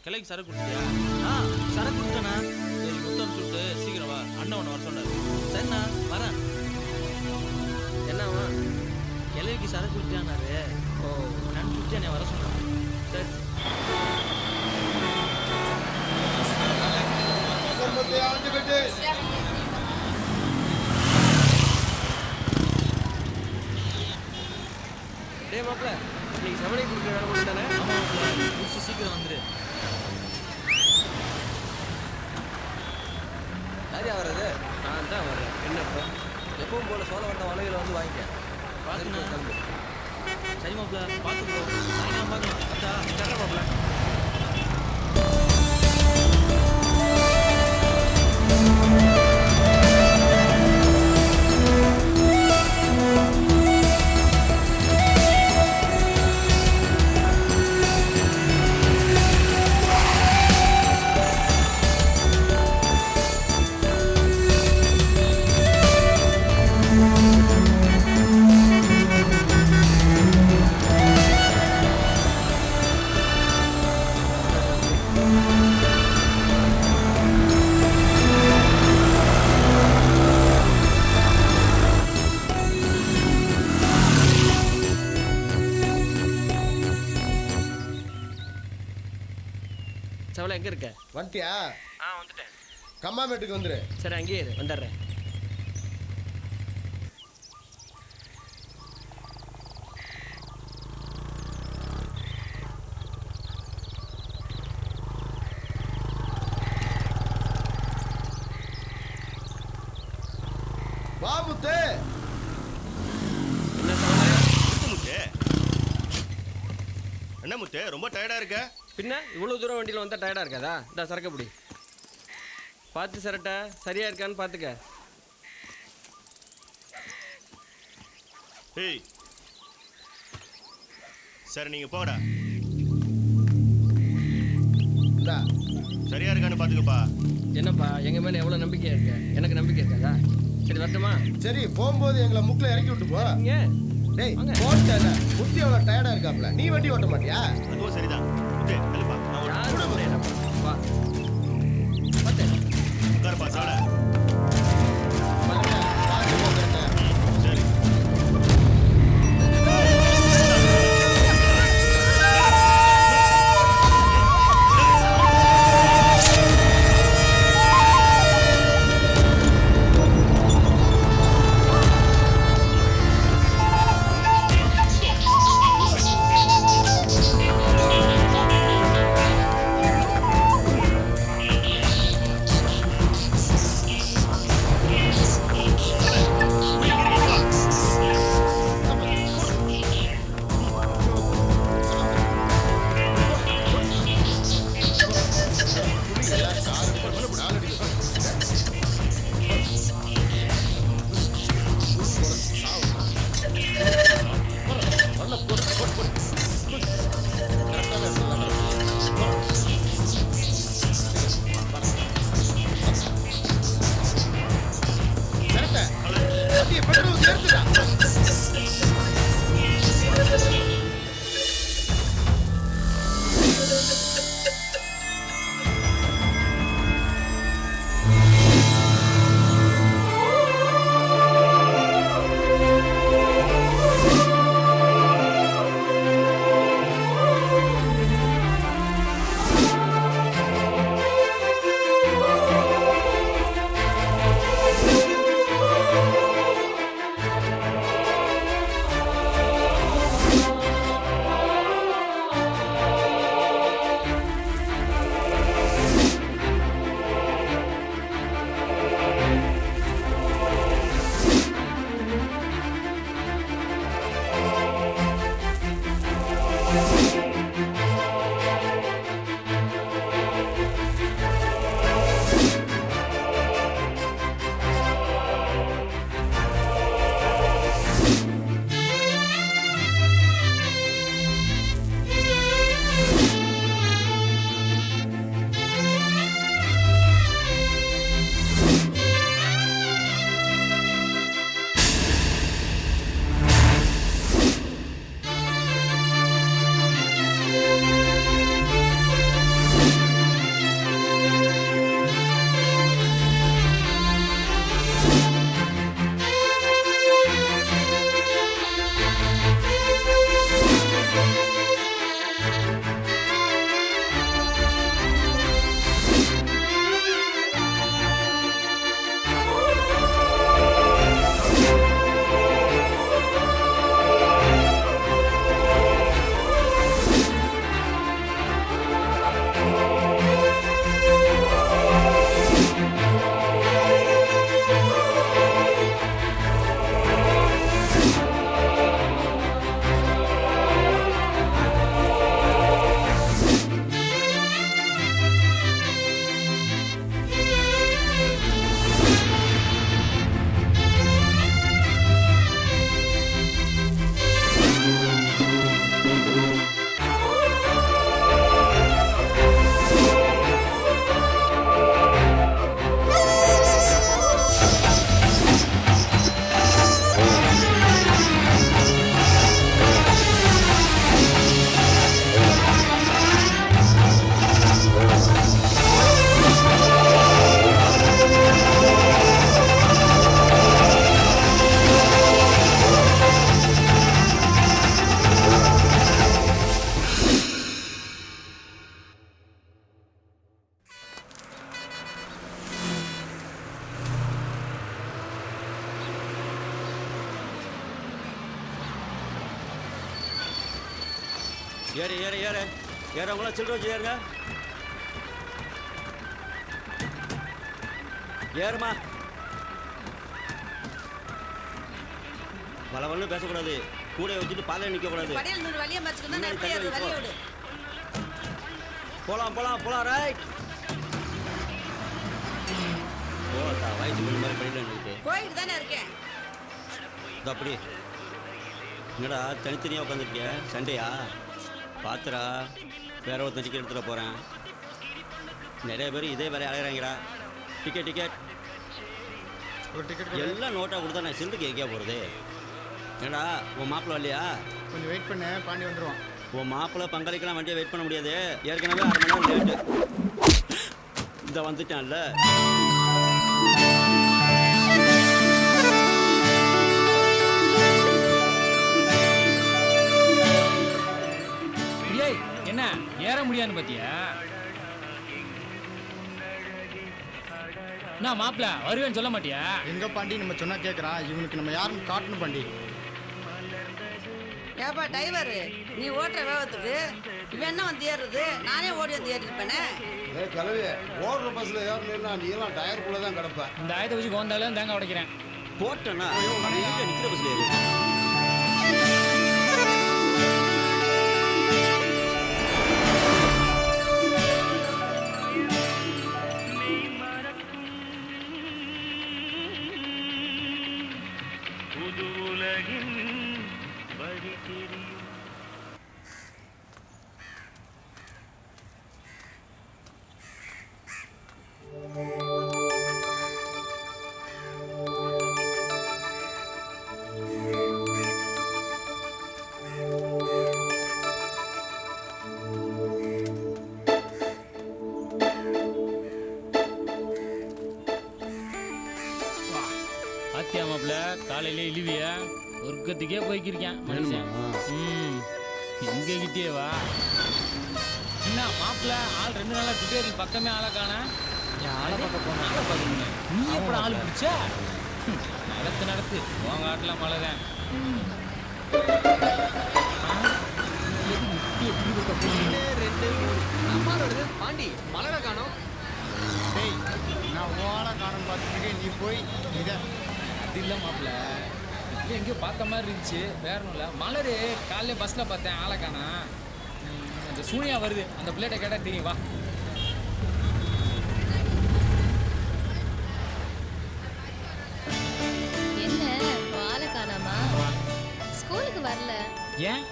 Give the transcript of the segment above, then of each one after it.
கிளைக்கு சரக்கு குடிச்சியா? சரக்கு குடிச்சேண்ணா. சரி முத்தம் சுட்டு சீக்கிரம் வா, அண்ணன் ஒன்று வர சொன்னாரு. சரிண்ணா வரேன். என்னவா கிளைக்கு சரக்கு குடிச்சானாரு? ஓ நான் சுட்டு என்னை வர சொன்னாரு. சரி டே மாப்பிள்ள, இன்னைக்கு சமணி கொடுக்குற வேலை மட்டும் தானே? முடிச்சு சீக்கிரம் வந்துரு. யாரையா வர்றது? நான் தான் வரேன். என்னப்பா எப்பவும் போல சோழ வந்த வலையில் வந்து வாங்கிக்க. பார்த்துண்ணா தம்பி. சரி மாப்பிள்ள பார்த்து போ. சாயங்காலம் பார்க்கலாம். அத்தா சரி மாப்பிள்ள. சவலை எங்கே இருக்க? வந்துட்டியா? வந்துட்டேன். கம்மாமேட்டுக்கு வந்துரு. சரி அங்கேயே இரு, வந்துடுறேன். வா முத்து. என்ன சவலை? முத்து என்ன முத்து ரொம்ப டயர்டா இருக்க? பின்ன இவ்வளோ தூரம் வண்டியில் வந்தால் டயர்டாக இருக்காதா? இந்த சரக்கு பிடி. பார்த்து சரட்டா சரியாக இருக்கான்னு பார்த்துக்க. ஏய் சரி நீங்க போங்கடா. இந்தா. சரியா இருக்கான்னு பாத்துக்கப்பா. என்னப்பா எங்கள் மேலே எவ்வளோ நம்பிக்கையாக இருக்க? எனக்கு நம்பிக்கை இருக்காதா? சரி வரட்டுமா? சரி போகும்போது எங்களை முக்கில் இறக்கி விட்டு போ. இங்கே டேய் வாங்க. போட்டேன். முத்தி எவ்வளோ டயர்டா இருக்காப்ல. நீ வண்டி ஓட்ட மாட்டியா? அதுவும் சரிதான். முத்து கழுப்பா யாரும் முடியாதப்பா. வா பார்த்து உட்காருப்பா சாட. வரேன். பார்த்து போகிறேன். சரி ஏறு ஏறு ஏறு ஏறவங்களாம் சில்லற வச்சு ஏறுங்க. ஏறுமா. வளவல்னு பேசக்கூடாது. கூட வச்சுட்டு பாதையை நிற்கக்கூடாது. படியில் 100 வழியை மச்சுக்கணும். நான் எப்படி அது வழியை விடு. போலாம் போலாம் போலாம். ரைட். போட்டா வயசு கொஞ்சம் மாதிரி படிக்கல நின்றுட்டு. போயிட்டு தானே இருக்கேன். இது அப்படி என்னடா தனித்தனியாக உட்காந்துருக்கிய? சண்டையா? பார்த்துடா, வேற ஒருத்தன் டிக்கெட் எடுத்துகிட்டு போகிறேன். நிறைய பேர் இதே வேலையை அலைகிறாங்கடா. டிக்கெட் டிக்கெட் ஒரு டிக்கெட் எல்லாம் நோட்டாக கொடுத்தா நான் சில்லு கேட்க போகிறது. என்னடா உன் மாப்பிள்ளை வரலையா? கொஞ்சம் வெயிட் பண்ணு, பாண்டி வந்துடுவான். உன் மாப்பிள்ளை பங்காளிக்கெல்லாம் வண்டியை வெயிட் பண்ண முடியாது. ஏற்கனவே 1/2 மணி நேரம் லேட்டு. இந்த வந்துட்டான்ல. என்ன ஏற முடியாதுன்னு பாத்தியா? நான் மாப்பிள்ள வருவேன்னு சொல்ல மாட்டியா? எங்க பாண்டி நம்ம சொன்னா கேட்குறான். இவனுக்கு நம்ம யாருன்னு காட்டணும் பாண்டி. ஏப்பா டிரைவர், நீ ஓட்டுற வேகத்துக்கு இவன் என்ன வந்து ஏறுறது? நானே ஓடி வந்து ஏறிருப்பேனே. கிளவி ஓடுற பஸ்ல ஏறணும்னா நீ எல்லாம் டயருக்குள்ள தான் கிடப்ப. இந்த ஆயத்தை வச்சு கோந்தாலும் தேங்காய் உடைக்கிறேன். போட்டேன்னா நிற்கிற பஸ்ல ஏறு. ஆத்தியா மாப்பிள்ள காலையிலே இழிவியா ஒர்க்கத்துக்கே போய்க்கிருக்கேன் மனுஷன். எங்க கிட்டே வா. என்ன மாப்பிள்ள ஆள் 2 நாளா ட்விட்டரில் பக்கமே ஆளை காணா. ஆளை பார்க்க போன ஆளை பார்க்கணும். நீ எப்படி ஆள் பிடிச்சா? நடத்து உங்க ஆட்டெல்லாம் மழை தான். பாண்டி மலரை காணோம். டேய், நான் ஓலை காணும் பார்த்துட்டு நீ போய் இதை அது இல்லை மாப்பிள்ள, இது எங்கேயோ பார்த்த மாதிரி இருந்துச்சு. வேற ஒன்றும் இல்லை. மலர் காலையில பஸ்ஸில் பார்த்தேன் ஆளை காணா. அந்த சூனியா வருது, அந்த பிள்ளைகிட்ட கேட்டால் தெரியும். வா. என்ன ஆளை காணாமா? ஸ்கூலுக்கு வரல. ஏன்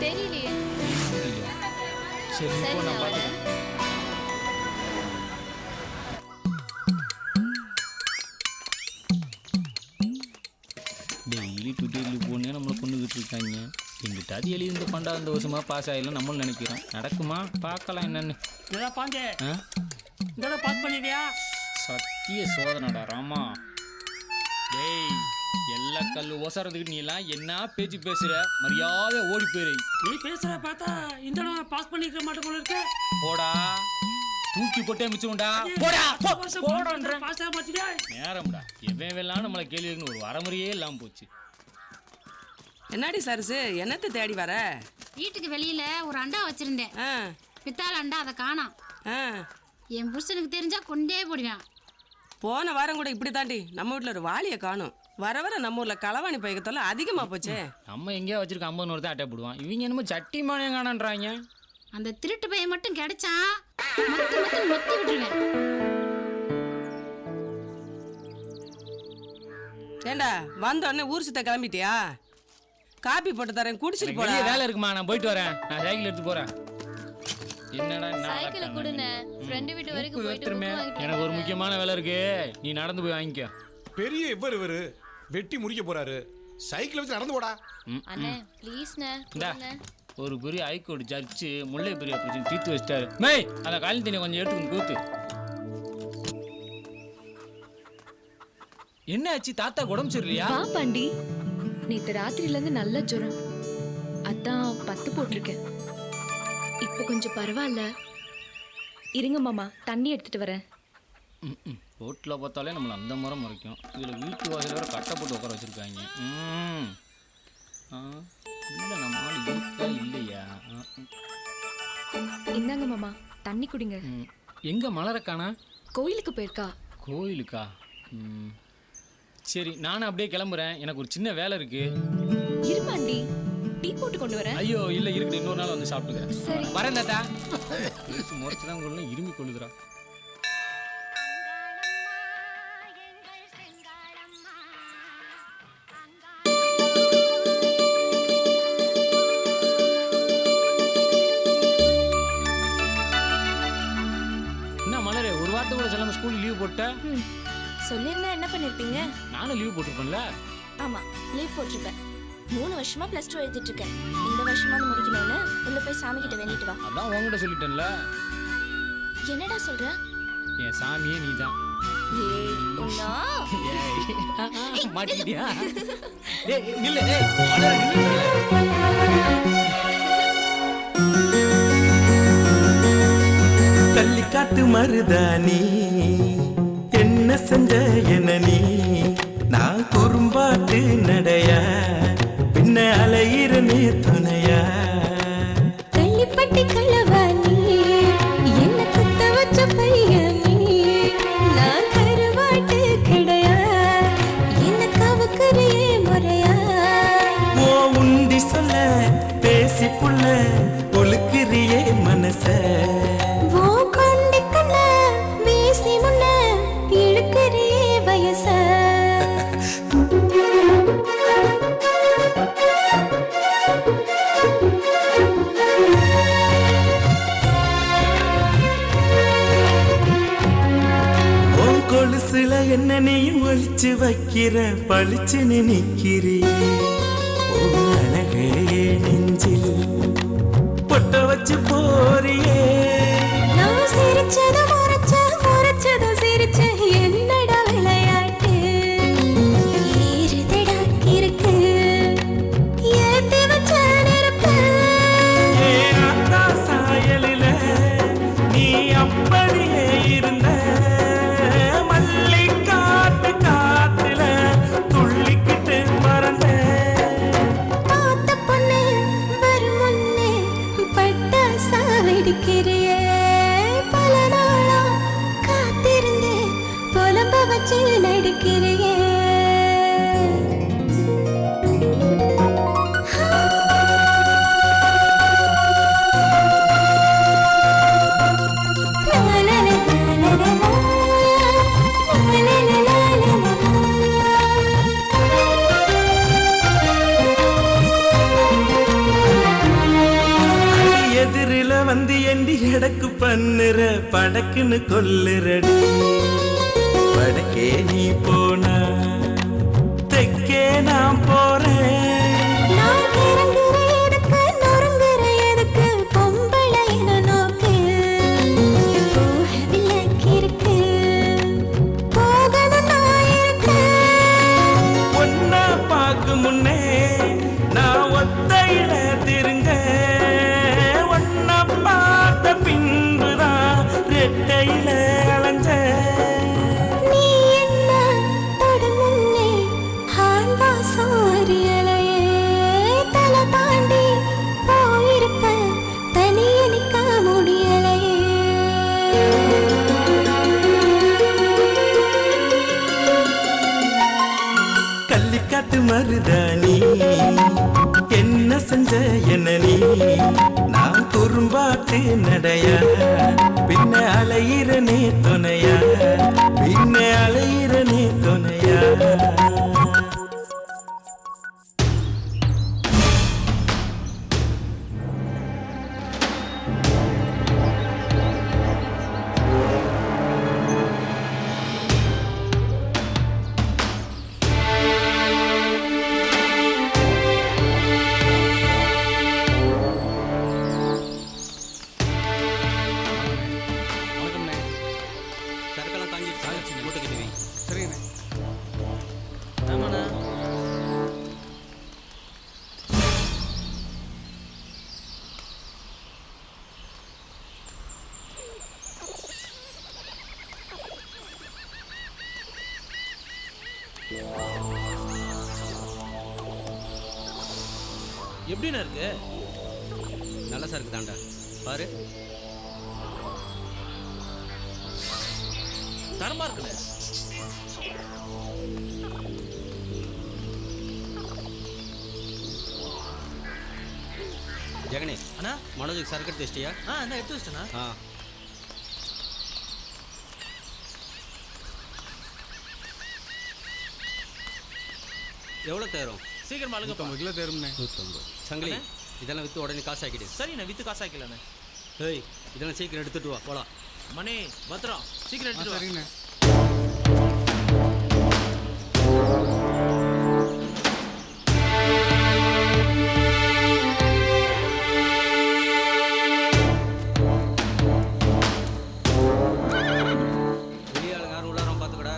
தெரியலையே. சரி சரி இப்போ நான் நான் பார்த்து வரேன். டெய்லி ட்விட்டரில் போனே நம்மளை கொண்டுகிட்டு இருக்காங்க. எங்கிட்டாவது எழுதி இந்த 12 வருஷமாக பாஸ் ஆகிடலாம் நம்மளும் நினைக்கிறோம். நடக்குமா பார்க்கலாம் என்னன்னு. இதெல்லாம் பாஞ்சே ஆ இதெல்லாம் பாஸ் பண்ணிட்டியா? சத்திய சோதனடா ராமா. டேய் எல்லா கல் ஒசறதுக்கு நீ எல்லாம் என்ன பேச்சு பேசுற? மரியாதை ஓடி போயிரு. நீ பேசுற பார்த்தா இந்த தடவை பாஸ் பண்ணிக்க மாட்டேன் போல இருக்க. போடா தூக்கி போட்டே மிச்சம்டா. போடா போடன்றேன். பாஸ் ஆக மாட்டியா? நேரம்டா எவன் வெல்லாம் நம்மளை கேள்விக்குன்னு ஒரு வரமுறையே இல்லாமல் போச்சு. என்னடி சரசு, என்னத்தை தேடி வர? வீட்டுக்கு வெளியில ஒரு அண்டா வச்சிருந்தேன். ஆ பித்தாள அண்டா, அதை காணோம். ஆ என் புருஷனுக்கு தெரிஞ்சா கொண்டே போடுவேன். போன வாரம் கூட இப்படி தாண்டி நம்ம வீட்டில் ஒரு வாளியை காணும். வர வர நம்ம ஊரில் களவாணி பயக்கத்தால அதிகமாக போச்சே. நம்ம எங்கேயா வச்சிருக்க 50 தான் அட்டை போடுவான். இவங்க என்னமோ சட்டி மானியம் காணன்றாங்க. அந்த திருட்டு பையன் மட்டும் கிடைச்சா மொத்தி விட்டுருவேன். ஏண்டா வந்த உடனே ஊர் சுத்த கிளம்பிட்டியா? காப்பி போட்டு தரேன், குடிச்சிட்டு எனக்கு போடா. வெளியே வேலை இருக்குமா, நான் போயிட்டு வரேன். நான் சைக்கிள் எடுத்து போறேன். என்னடா சைக்கிளை கொடுண்ணே, ஃப்ரெண்டு வீட்டு வரைக்கும் போயிட்டு திரும்ப எனக்கு ஒரு முக்கியமான வேலை இருக்கு. நீ நடந்து போய் வாங்கிக்கோ. பெரிய இவரு வெட்டி முடிக்க போறாரு. சைக்கிள் வச்சு நடந்து போடா. அண்ணே ப்ளீஸ்ண்ணே. இந்தா ஒரு பெரிய ஹைகோர்ட் ஜட்ஜு முல்லை பெரிய பிரச்சனை தீர்த்து வச்சிட்டாரு. மேய் அந்த காலி தண்ணி கொஞ்சம் எடுத்துக்கணும் கூத்து. என்ன ஆச்சு? தாத்தா உடம்பு சரியில்லையா? வா பாண்டி, நேத்து ராத்திரில இருந்து நல்ல ஜுரம். அதான் 10 போட்டிருக்கேன். இப்போ கொஞ்சம் பரவாயில்ல. இருங்க மாமா, தண்ணி எடுத்துட்டு வரேன். ரோட்டில் பார்த்தாலே நம்மளை அந்த முறை முறைக்கும். இதில் வீட்டு வாசல் வேறு கட்டை போட்டு உட்கார வச்சுருக்காங்க. இல்லை நம்ம ஆள் இருக்கா இல்லையா? இந்தாங்க மாமா தண்ணி குடிங்க. எங்கே மலரக்கானா? கோயிலுக்கு போயிருக்கா. கோயிலுக்கா? சரி நானும் அப்படியே கிளம்புறேன், எனக்கு ஒரு சின்ன வேலை இருக்கு. இருமாண்டி டீ போட்டு கொண்டு வரேன். ஐயோ இல்லை இருக்கட்டும், இன்னொரு நாள் வந்து சாப்பிட்டுக்கிறேன். சரி வரேன் தாத்தா. முறைச்சு தான் கொள்ளணும், இருமி கொள்ளுதுரா. என்ன மலரே, ஒரு வார்த்தை கூட சொல்லாம ஸ்கூல் லீவ் போட்ட? சொல்லிருந்தா என்ன பண்ணிருப்பீங்க? நானும் லீவ் போட்டிருப்பேன்ல. ஆமா லீவ் போட்டிருப்பேன். 3 வருஷமா +2 எழுதிட்டு இருக்கேன். இந்த வருஷமா முடிக்கணும்னு உள்ள போய் சாமி கிட்ட வேண்டிட்டு வா. அதான் உங்ககிட்ட சொல்லிட்டேன்ல. என்னடா சொல்ற? என் சாமியே நீதான். ஏய் உன்னா மாட்டிக்கிட்டியா? ஏய் நில்லு, ஏய் மலரே நில்லு. கள்ளிக்காட்டு மருதானி என்ன செஞ்ச என்ன நீ, நான் குறும்பாட்டு நடையா பின்ன அலையிறனே துணையா. கள்ளிப்பட்டி கள்ளவாணி என்ன குத்த வச்ச பையன் நீ, நான் கருவாட்டு கிடையா என்ன கவுக்குறியே முறையா. ஓ உண்டி சொல்ல பேசி புள்ள ஒழுக்குறியே மனச. கொலுசுல என்ன நீயும் ஒழிச்சு வைக்கிற பழிச்சுன்னு நிக்கிறியே. அழகே நெஞ்சில் பொட்ட வச்சு போறியே. நான் சிரிச்சது முறைச்சது சிரிச்ச என்னடா விளையாட்டு. ஏறுதடா இருக்கு ஏத்தி வச்ச நெருப்பு. ஏன்னா சாயலில நீ அப்படியே இருந்த மல்லிக்காட்டு காத்துல துள்ளிக்கிட்டு மறந்த. பார்த்த பொண்ணு வரும் முன்னே பட்டாசா வெடிக்கிறியே. பல நாளா காத்திருந்தேன் புலம்ப வச்சு நடிக்கிறியே. எதிரில வந்து எண்டி எடக்கு பண்ணுற படக்குன்னு கொல்லுறடி. வடக்கே நீ போனா தெற்கே நான் போறேன். ஒன்னா பார்க்க முன்னே நான் ஒத்தையில திருங்க. ஒன்னா பார்த்த பின்புதான் ரெட்டையில அலைஞ்ச. நீ என்ன தொடு முன்னே ஆழ்வா சாரியலையே. தலை தாண்டி போயிருப்ப தனியே நிற்க முடியலையே. கள்ளிக்காட்டு மருதானி என்ன செஞ்ச என்ன நீ, நான் குறும்பாட்டு நடையா பின்ன அலையிறனே துணையா பின்ன அலையிறனே துணையா. சரக்கெல்லாம் காஞ்சிருச்சு, மூட்டை கட்டி வை. சரிங்கண்ணே. ஆமாண்ணா. எப்படிண்ணா இருக்கு? நல்ல சரக்கு தாண்டா, பாரு. தரமா இருக்குண்ணே. ஜெகனே அண்ணா, மனோஜுக்கு சரக்கு எடுத்து வச்சிட்டியா? என்ன எடுத்து வச்சிட்டேண்ணா. எவ்வளோ தேரும்? சீக்கிரமா அழுங்க. 150 கிலோ தேரும்ண்ணே. 150. சங்கிலி, இதெல்லாம் விற்று உடனே காசு ஆக்கிடு. சரிண்ணே, வித்து காசு ஆக்கலண்ணே. ஏய், இதெல்லாம் சீக்கிரம் எடுத்துட்டு வா, போலாம். மணி பத்திரம், சீக்கிரம் எடுத்துட்டு வா. சரிண்ணே. வெளியாளுங்க யாரும் உள்ளாரம் பார்த்துக்கடா.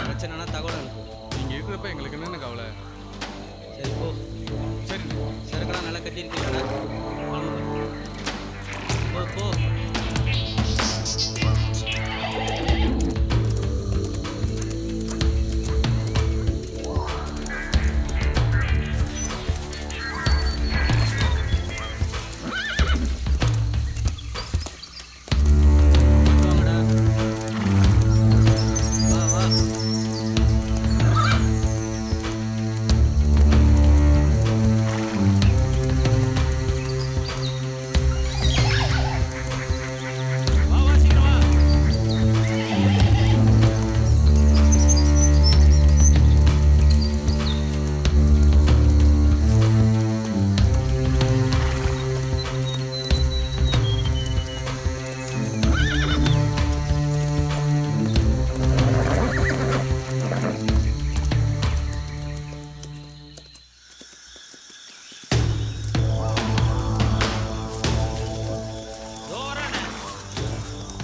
பிரச்சனைனா தகவல் அனுப்பு. நீங்க இருக்கிறப்ப எங்களுக்கு என்னென்ன கவலை? சரி போ. சரிண்ணே. சரக்கெல்லாம் நல்லா கட்டியிருக்கீங்கடா. போ போ.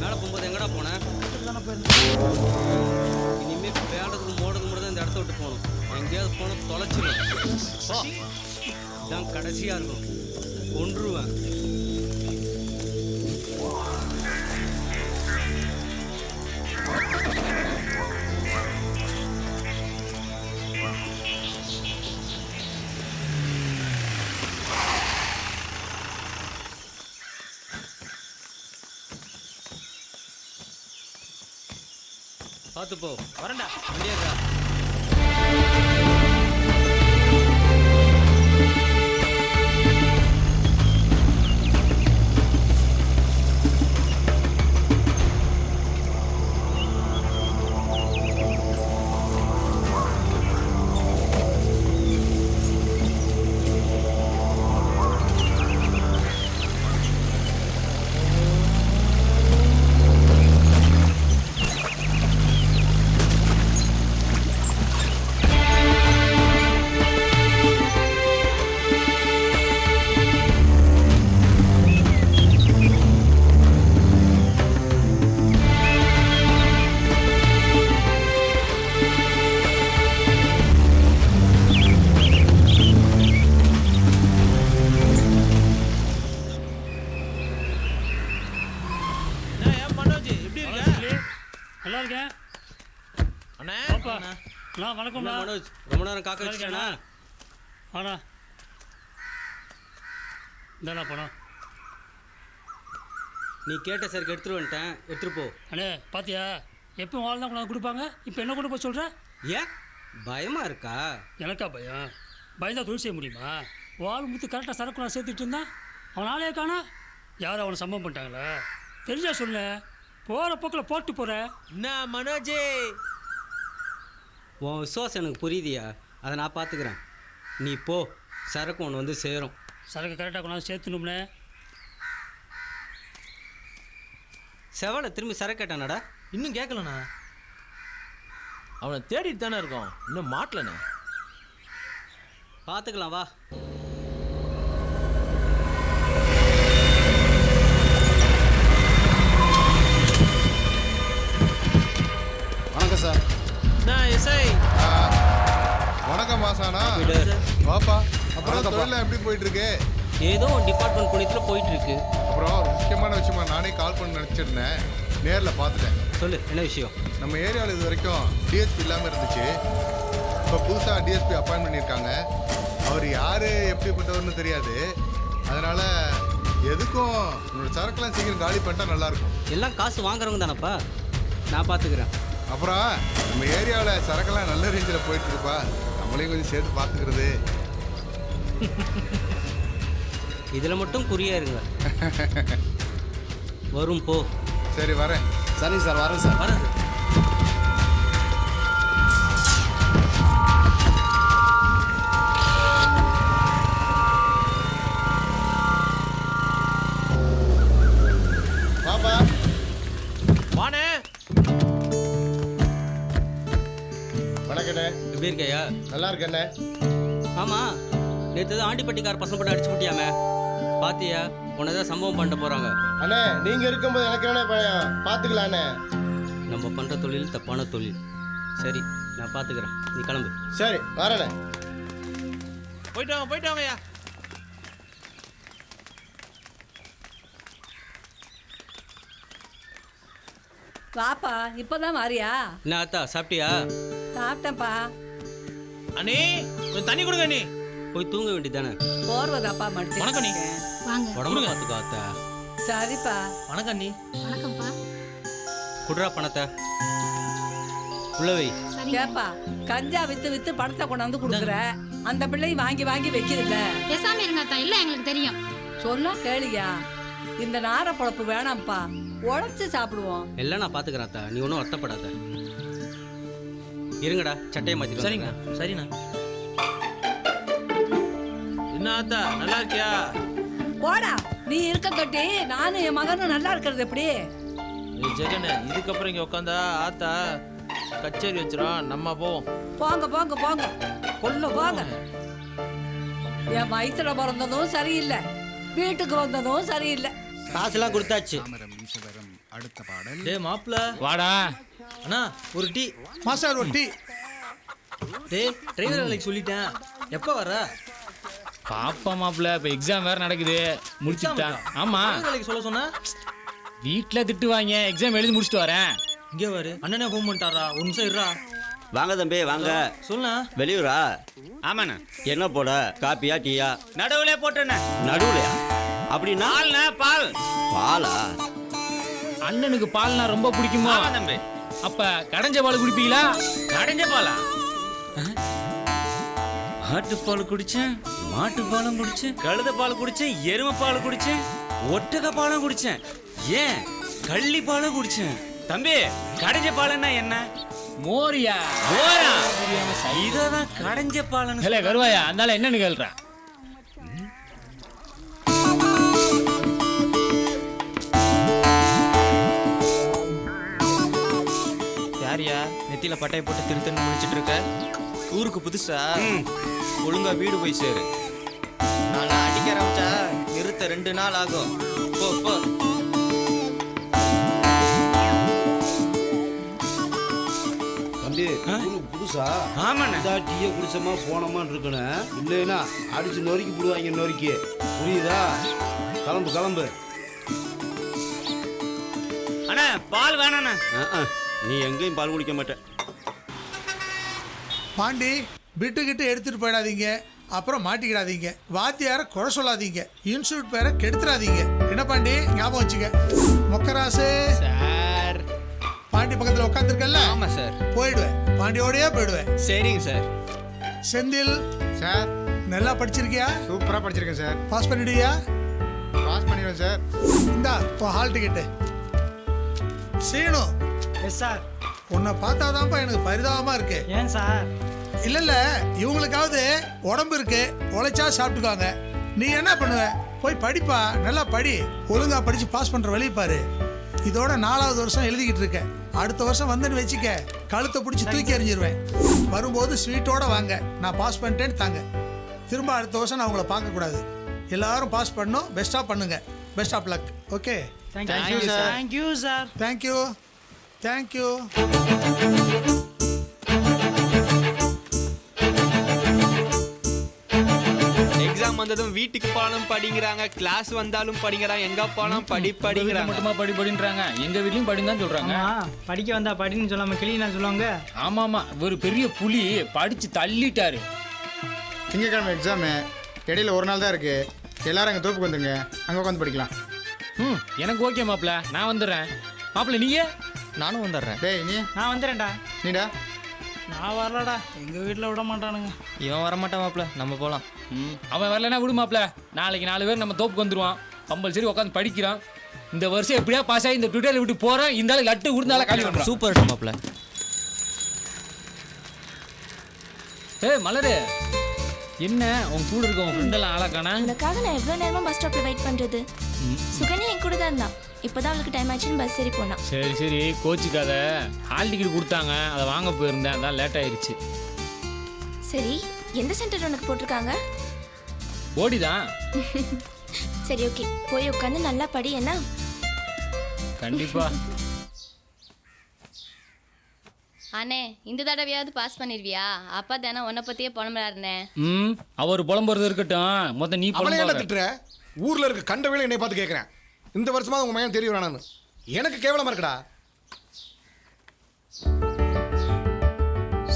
மேலே போகும்போது எங்கடா போனேன்? இனிமேல் வேண்டதுக்கு மோடுக்கு மட்டும் தான் இந்த இடத்த விட்டு போகணும். எங்கேயாவது போன தொலைச்சிடும். இதான் கடைசியாக இருக்கும். கொன்றுவேன். பார்த்து போ. வரண்டா. வண்டியாக்கா. நல்லா இருக்கேன் அண்ணே. பாப்பா நான் வணக்கம்ண்ணா. மனோஜ், ரொம்ப நேரம் காக்க வச்சுட்டேனா? ஆண்ணா இந்தாண்ணா பணம். நீ கேட்ட சருக்கு எடுத்துட்டு வந்துட்டேன். எடுத்துட்டு போ. அண்ணே பாத்தியா, எப்பவும் வாழ் தான் கொண்டாந்து கொடுப்பாங்க. இப்போ என்ன கொண்டு போய் சொல்கிற? ஏன் பயமா இருக்கா? எனக்கா பயம்? பயந்தா தொழில் செய்ய முடியுமா? வாழ் முத்து கரெக்டாக சரக்கு நான் சேர்த்துட்டு இருந்தான். அவன் ஆளையே காணா. யாரும் அவனை சம்பவம் பண்ணிட்டாங்களா? தெரிஞ்சா சொல்லு. போகிற போக்கில் போட்டு போகிறேன். என்ன மனோஜே, உன் விசுவாசம் எனக்கு புரியுதியா? அதை நான் பார்த்துக்கிறேன். நீ போ. சரக்கு ஒன்று வந்து சேரும். சரக்கு கரெக்டாக கொண்டாந்து சேர்த்துணும்னே. செவலை திரும்பி சரக்கு கேட்டானடா? இன்னும் கேட்கலண்ணா. அவனை தேடிட்டு தானே இருக்கோம், இன்னும் மாட்டலண்ணே. பார்த்துக்கலாம் வா. வணக்கம் சார். நான் எஸ்ஐ. வணக்கம் மாசானா. வாப்பா. அப்புறம் தொழில எப்படி போயிட்டு இருக்கு? ஏதோ டிபார்ட்மெண்ட் புனியத்தில் போயிட்டு இருக்கு. அப்புறம் ஒரு முக்கியமான விஷயமா நானே கால் பண்ண நினச்சிருந்தேன். நேரில் பார்த்துட்டேன். சொல்லு, என்ன விஷயம்? நம்ம ஏரியாவில் இது வரைக்கும் டிஎஸ்பி இல்லாமல் இருந்துச்சு. இப்போ புதுசாக டிஎஸ்பி அப்பாயின்ட் பண்ணியிருக்காங்க. அவர் யாரு எப்படிப்பட்டவர்னு தெரியாது. அதனால எதுக்கும் உன்னோட சரக்குலாம் சீக்கிரம் காலி பண்ணிட்டா நல்லா இருக்கும். எல்லாம் காசு வாங்குறவங்க தானப்பா, நான் பார்த்துக்கிறேன். அப்புறம் நம்ம ஏரியாவில் சரக்கெல்லாம் நல்ல ரேஞ்சில் போயிட்டு இருப்பா, நம்மளையும் கொஞ்சம் சேர்த்து பார்த்துக்கிறது. இதில் மட்டும் குறியா இருங்க. வரும் போ. சரி வரேன். சரிங்க சார், வரேன் சார். வரேன். பாப்பா வானே. வணக்கண்ணே. எப்படி இருக்கையா? நல்லா இருக்கண்ணே. ஆமாம், நேற்று தான் ஆண்டிப்பட்டிக்கார பசங்க போட்டு அடிச்சு விட்டியாமே, பாத்தியா? உன்னதான் சம்பவம் பண்ணிட்டு போகிறாங்க. அண்ணே நீங்கள் இருக்கும்போது எனக்கு என்ன பயம், பார்த்துக்கலாண்ணே. நம்ம பண்ணுற தொழில் தப்பான தொழில். சரி, நான் பார்த்துக்கிறேன், நீ கிளம்பு. சரி வரேண்ணே. போயிட்டு வாங்கய்யா. வாப்பா, இப்பதான் வாரியா? என்ன அத்தா, சாப்பிட்டியா? சாப்பிட்டேன்ப்பா. அண்ணே கொஞ்சம் தண்ணி கொடுங்க அண்ணே. போய் தூங்க வேண்டியதானே? போர்வதாப்பா மடிச்சு. வணக்கம் நீ. வாங்க. உடம்பு பார்த்துக்கோ அத்தா. சரிப்பா. வணக்கம் அண்ணி. வணக்கம்ப்பா. குடுறா பணத்தை உள்ளவை. கேப்பா, கஞ்சா வித்து வித்து பணத்தை கொண்டாந்து கொடுக்குற, அந்த பிள்ளை வாங்கி வாங்கி வைக்கிறதில்ல. பேசாம இருங்க அத்தா, இல்ல எங்களுக்கு தெரியும். சொன்னா கேளியா? இந்த நார பொழப்பு வேணாம்ப்பா, உழைச்சு சாப்பிடுவோம். எல்லாம் நான் பார்த்துக்கிறேன் அத்தா, நீ ஒன்றும் வருத்தப்படாத. இருங்கடா, சட்டையை மாற்றிட்டு. சரிங்கண்ணா. சரிண்ணா. என்ன ஆத்தா, நல்லா இருக்கியா? போடா, நீ இருக்க தொட்டி நானும் என் மகனும் நல்லா இருக்கிறது எப்படி? ஜெகனே, இதுக்கப்புறம் இங்க உட்காந்தா ஆத்தா கச்சேரி வச்சிரும். நம்ம போவோம். போங்க போங்க போங்க, கொல்ல போங்க. என் வயிற்றுல பிறந்ததும் சரியில்லை, வீட்டுக்கு வந்ததும் சரியில்லை. காசுலாம் கொடுத்தாச்சு. டேய் மாப்ள, வாடா. அண்ணா ஒரு டீ. மாஸ்டர் ஒரு டீ. டேய் டிரைவர் வேலைக்கு சொல்லிட்டேன், எப்போ வர? பாப்பா மாப்பிள்ள, இப்போ எக்ஸாம் வேற நடக்குது, முடிச்சுட்டான். ஆமா, டிரைவர் வேலைக்கு சொல்ல சொன்னா வீட்டில் திட்டுவாங்க, எக்ஸாம் எழுதி முடிச்சுட்டு வரேன். இங்கே வரு. அண்ணனே ஃபோன் பண்ணிட்டாரா? ஒரு நிமிஷம் இருடா. வாங்க தம்பி வாங்க. சொல்லுண்ணா. வெளியூரா? ஆமாண்ணா. என்ன போட, காப்பியா டீயா? நடுவுல போட்டேண்ணே. நடுவுலையா? அப்படின்னா பால். பாலா? அண்ணனுக்கு பால்னா ரொம்ப பிடிக்குமா தம்பி? அப்ப கடைஞ்ச பால் குடிப்பீங்களா? கடைஞ்ச பாலா? ஆட்டுப்பால் குடிச்சேன், மாட்டுப்பாலும் குடிச்சேன், கழுத பால் குடிச்சேன், எருமை பால் குடிச்சேன், ஒட்டக பாலும் குடிச்சேன், ஏன் கள்ளி பாலும் குடிச்சேன். தம்பி, கடைஞ்ச பாலுன்னா என்ன? மோரியா? மோரா? இதான் கடைஞ்ச பாலுன்னு. இல்ல கருவாயா, அதனால என்னன்னு கேள்றேன். யாரியா நெத்தியில பட்டையை போட்டு திருத்தன்னு முடிச்சிட்டு இருக்க? ஊருக்கு புதுசா? ஒழுங்கா வீடு போய் சேரு. நான் அடிக்க ஆரம்பிச்சா நிறுத்த 2 நாள் ஆகும். போ போ. தம்பி, புதுசா? ஆமாண்ணே. டீயை குடிச்சோமா போனோமான்னு இருக்கணும், இல்லைன்னா அடிச்சு நொறுக்கி போடுவாங்க. நொறுக்கி புரியுதா? கிளம்பு கிளம்பு. அண்ணா பால் வேணாண்ணே. நீ எங்கேயும் பால் குடிக்க மாட்டேன். பாண்டி, விட்டுக்கிட்டு எடுத்துட்டு போயிடாதீங்க, அப்புறம் மாட்டிக்கிடாதீங்க. வாத்தியார குறை சொல்லாதீங்க, இன்ஸ்டியூட் பேரை கெடுத்துடாதீங்க. என்ன பாண்டி, ஞாபகம் வச்சுக்க. மொக்கராசு சார். பாண்டி பக்கத்தில் உட்காந்துருக்கல? ஆமா சார். போயிடுவேன், பாண்டியோடய போயிடுவேன். சரிங்க சார். செந்தில் சார். நல்லா படிச்சிருக்கியா? சூப்பராக படிச்சிருக்கேன் சார். பாஸ் பண்ணிடுவியா? பாஸ் பண்ணிடுவேன் சார். இந்தா இப்போ hall ticket. Seenu. Yes sir. உன்னை பார்த்தாதான்ப்பா எனக்கு பரிதாபமாக இருக்கு. ஏன் சார்? இல்ல இவங்களுக்காவது உடம்பு இருக்கு, உழைச்சா சாப்பிட்டுக்காங்க. நீ என்ன பண்ணுவ? போய் படிப்பா, நல்லா படி, ஒழுங்கா படிச்சு பாஸ் பண்ற வழி பாரு. இதோட 4வது வருஷம் எழுதிக்கிட்டு இருக்கேன். அடுத்த வருஷம் வந்தேன்னு வச்சுக்க, கழுத்தை பிடிச்சி தூக்கி எறிஞ்சிருவேன். வரும்போது ஸ்வீட்டோட வாங்க, நான் பாஸ் பண்ணிட்டேன்னு தாங்க. திரும்ப அடுத்த வருஷம் நான் உங்களை பார்க்கக்கூடாது. எல்லாரும் பாஸ் பண்ணணும், பெஸ்ட்டாக பண்ணுங்க. Best of luck. Okay, thank you sir. Thank you sir. Thank you thank you. Exam வந்ததும் வீட்டுக்கு போனாலும் படிங்கிறாங்க, கிளாஸ் வந்தாலும் படிங்கிறாங்க, எங்க போனாலும் படிங்கிறாங்க. மட்டுமா படின்றாங்க, எங்க வீட்லயும் படின்னு தான் சொல்றாங்க. படிக்க வந்தா படின்னு சொல்லாம கிளீனா சொல்லுவாங்க. ஆமாமா, ஒரு பெரிய புலி படிச்சு தள்ளிட்டாரு. திங்கக்கிழமை எக்ஸாமு, இடையில ஒரு நாள் தான் இருக்குது. எல்லாரும் எங்கள் தோப்புக்கு வந்துருங்க, அங்கே உட்காந்து படிக்கலாம். ம் எனக்கு ஓகே மாப்பிள்ள, நான் வந்துடுறேன். மாப்பிள்ள நீங்கள்? நானும் வந்துடுறேன். டேய் நீ? நான் வந்துடுறேன்டா. நீடா? நான் வரலடா, எங்கள் வீட்டில் விட மாட்டானுங்க. இவன் வரமாட்டான் மாப்பிள்ள, நம்ம போகலாம். அவன் வரலன்னா விடு மாப்பிள்ள. நாளைக்கு 4 பேர் நம்ம தோப்புக்கு வந்துடுவான். கம்பல்சரி உட்காந்து படிக்கிறான். இந்த வருஷம் எப்படியா பாஸ் ஆகி இந்த ட்விட்டரில் விட்டு போகிறோம். இந்த ஆள் லட்டு விடுந்தாலும் காலி பண்ணுறோம். சூப்பர் மாப்பிள்ள. மலரு, என்ன உன் கூட இருக்க உன் ஃப்ரெண்டெல்லாம் ஆளாக்கானா? உனக்காக நான் எவ்வளோ நேரமாக பஸ் ஸ்டாப்பில் வெயிட் பண்ணுறது. சுகன்யா என் கூட தான் இருந்தான். இப்போதான் அவளுக்கு டைம் ஆச்சுன்னு பஸ் ஏறி போனான். சரி சரி கோச்சிக்காத. ஹால் டிக்கெட் கொடுத்தாங்க, அதை வாங்க போயிருந்தேன், அதான் லேட் ஆயிடுச்சு. சரி, எந்த சென்டர் உனக்கு போட்டிருக்காங்க? ஓடிதான். சரி ஓகே, போய் உட்காந்து நல்லா படி. என்ன? கண்டிப்பா. அண்ணே, இந்த தடவையாவது பாஸ் பண்ணிருவியா? அப்பா தானே உன்னை பத்தியே புலம்புறாருண்ணே. அவர் புலம்புறது இருக்கட்டும், மொத்தம் நீ திட்டுற. ஊர்ல இருக்க கண்ட வேலை என்னை பார்த்து கேட்கிறேன். இந்த வருஷமா உங்க மையம் தெரிய வேணான்னு எனக்கு கேவலமா இருக்குடா.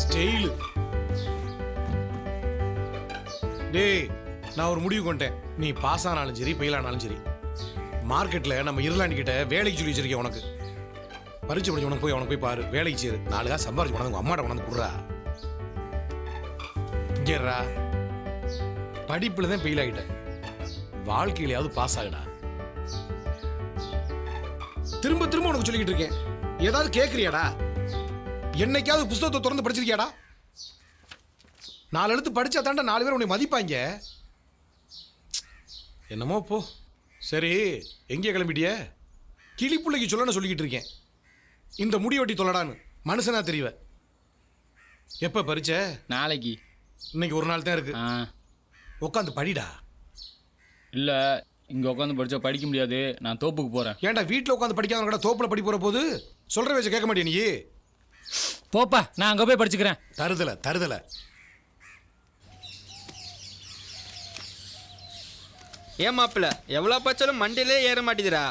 ஸ்டைலு. டேய், நான் ஒரு முடிவு கொண்டேன். நீ பாஸ் ஆனாலும் சரி ஃபெயில் ஆனாலும் சரி, மார்க்கெட்ல நம்ம இருளாண்டி கிட்ட வேலைக்கு சொல்லி வச்சிருக்கேன். உனக்கு பரிச்சு படிச்சு உனக்கு போய் பாரு, வேலைக்கு சேரு. 4 காசு சம்பாரிச்சு கொண்டாந்து உங்க அம்மாட்ட கொண்டாந்து குடுறா. இங்கேறா, படிப்புல தான் ஃபெயில் ஆகிட்டேன், வாழ்க்கையிலையாவது பாஸ் ஆகுடா. திரும்ப திரும்ப உனக்கு சொல்லிக்கிட்டு இருக்கேன். ஏதாவது கேட்குறியாடா? என்னைக்காவது புத்தகத்தை திறந்து படிச்சிருக்கியாடா? 4 எழுத்து படிச்சா தாண்டா 4 பேர் உன்னை மதிப்பாங்க. என்னமோ போ. சரி, எங்கே கிளம்பிட்டிய? கிளிப்புள்ளைக்கு சொல்லணும்னு சொல்லிக்கிட்டு இருக்கேன். இந்த முடி வெட்டி தொல்லடான்னு மனுஷனா தெரியவ. எப்ப பறிச்ச? நாளைக்கு. இன்னைக்கு ஒரு நாள் தான் இருக்கு. உட்காந்து படிடா. இல்ல, இங்க உட்காந்து படிச்சா படிக்க முடியாது, நான் தோப்புக்கு போறேன். ஏன்டா வீட்டில் உட்காந்து படிக்காத கூட தோப்புல படி போற போது சொல்ற வச்சு கேட்க மாட்டே நீ? போப்பா, நான் அங்க போய் படிச்சுக்கிறேன். தருதல. ஏன் மாப்பிள்ள, எவ்வளோ பச்சாலும் மண்டையிலே ஏற மாட்டேதுரா.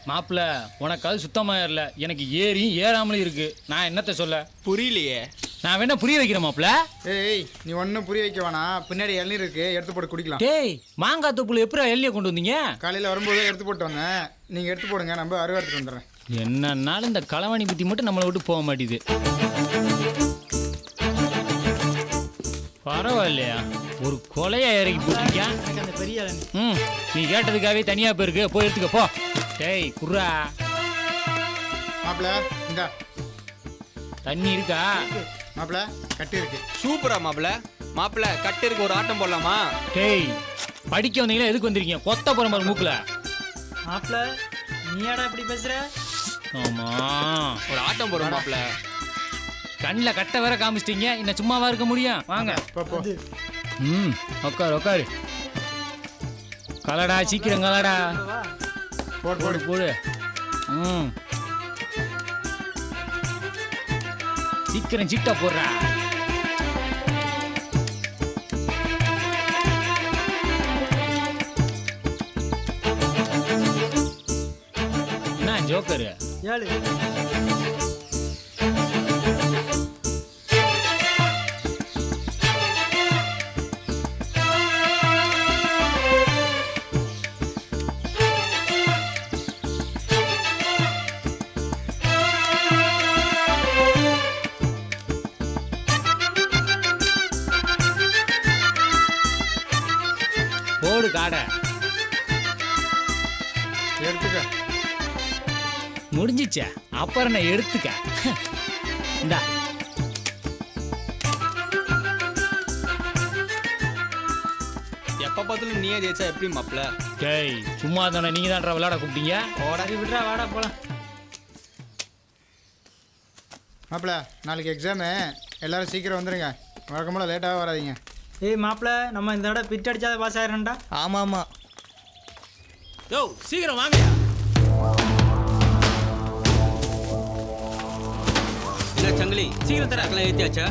மாப்பிள்ள, உனக்கு அது சுத்தமா ஏறல, எனக்கு ஏறியும் ஏறாமலும் இருக்கு. நான் என்னத்த சொல்ல? புரியலையே. நான் வேணா புரிய வைக்கிறேன் மாப்பிள்ள. ஏய், நீ ஒன்றும் புரிய வைக்க வேணாம். பின்னாடி இளநீர் இருக்கு, எடுத்து போட்டு குடிக்கலாம். டேய், மாங்காய் தொப்புல எப்படி எல்லையை கொண்டு வந்தீங்க? காலையில் வரும்போது எடுத்து போட்டு வந்தேன். நீங்கள் எடுத்து போடுங்க, நம்ம அருவா எடுத்துட்டு வந்துடுறேன். என்னன்னாலும் இந்த களவாணி புத்தி மட்டும் நம்மளை விட்டு போக மாட்டேது. பரவாயில்லையா, ஒரு கொலையா இறக்கி போட்டிருக்கேன். அந்த பெரிய நீ கேட்டதுக்காகவே தனியா போயிருக்கு, போய் எடுத்துக்க போ. டேய் குர்ரா. மாப்பிள்ள இந்தா தண்ணி இருக்கா? மாப்பிள்ள கட்டு இருக்கு. சூப்பரா மாப்பிள்ள கட்டு இருக்கு, ஒரு ஆட்டம் போடலாமா? டேய், படிக்க வந்தீங்களா? எதுக்கு வந்திருக்கீங்க? கொத்த போற மாதிரி மூக்குல. மாப்பிள்ள, நீ ஏடா இப்படி பேசுற? ஆமா, ஒரு ஆட்டம் போடுற மாப்பிள்ள. கண்ணில் கட்ட வேற காமிச்சிட்டீங்க, இன்னும் சும்மாவா இருக்க முடியும்? வாங்க. உட்காரு. கலடா, சீக்கிரம் கலடா. போடு. சீக்கிரம் சீட்டா போடுறா. என்ன ஜோக்கரு? 7. போடு காடை. எடுத்துக்க. முடிஞ்சிச்சா? அப்புறம் நான் எடுத்துக்க. இந்தா. எப்ப பார்த்தாலும் நீயே ஜெயிச்சா எப்படி மாப்பிள்ள? டேய், சும்மா தானே, நீங்க தான் விளையாட கூப்பிட்டீங்க. விட்றா, வாடா போலாம். மாப்பிள்ள, நாளைக்கு எக்ஸாமு, எல்லாரும் சீக்கிரம் வந்துடுங்க. வழக்கம்போல லேட்டாக வராதிங்க. ஏய் மாப்பிள்ள, நம்ம இந்த தடவை பிட் அடிச்சாத பாஸ் ஆயிரம்டா. ஆமாம். யோ, சீக்கிரம் வாங்கயா. இல்லை சங்கிலி, சீக்கிரம் தர. அக்கெல்லாம் ஏற்றியாச்சா?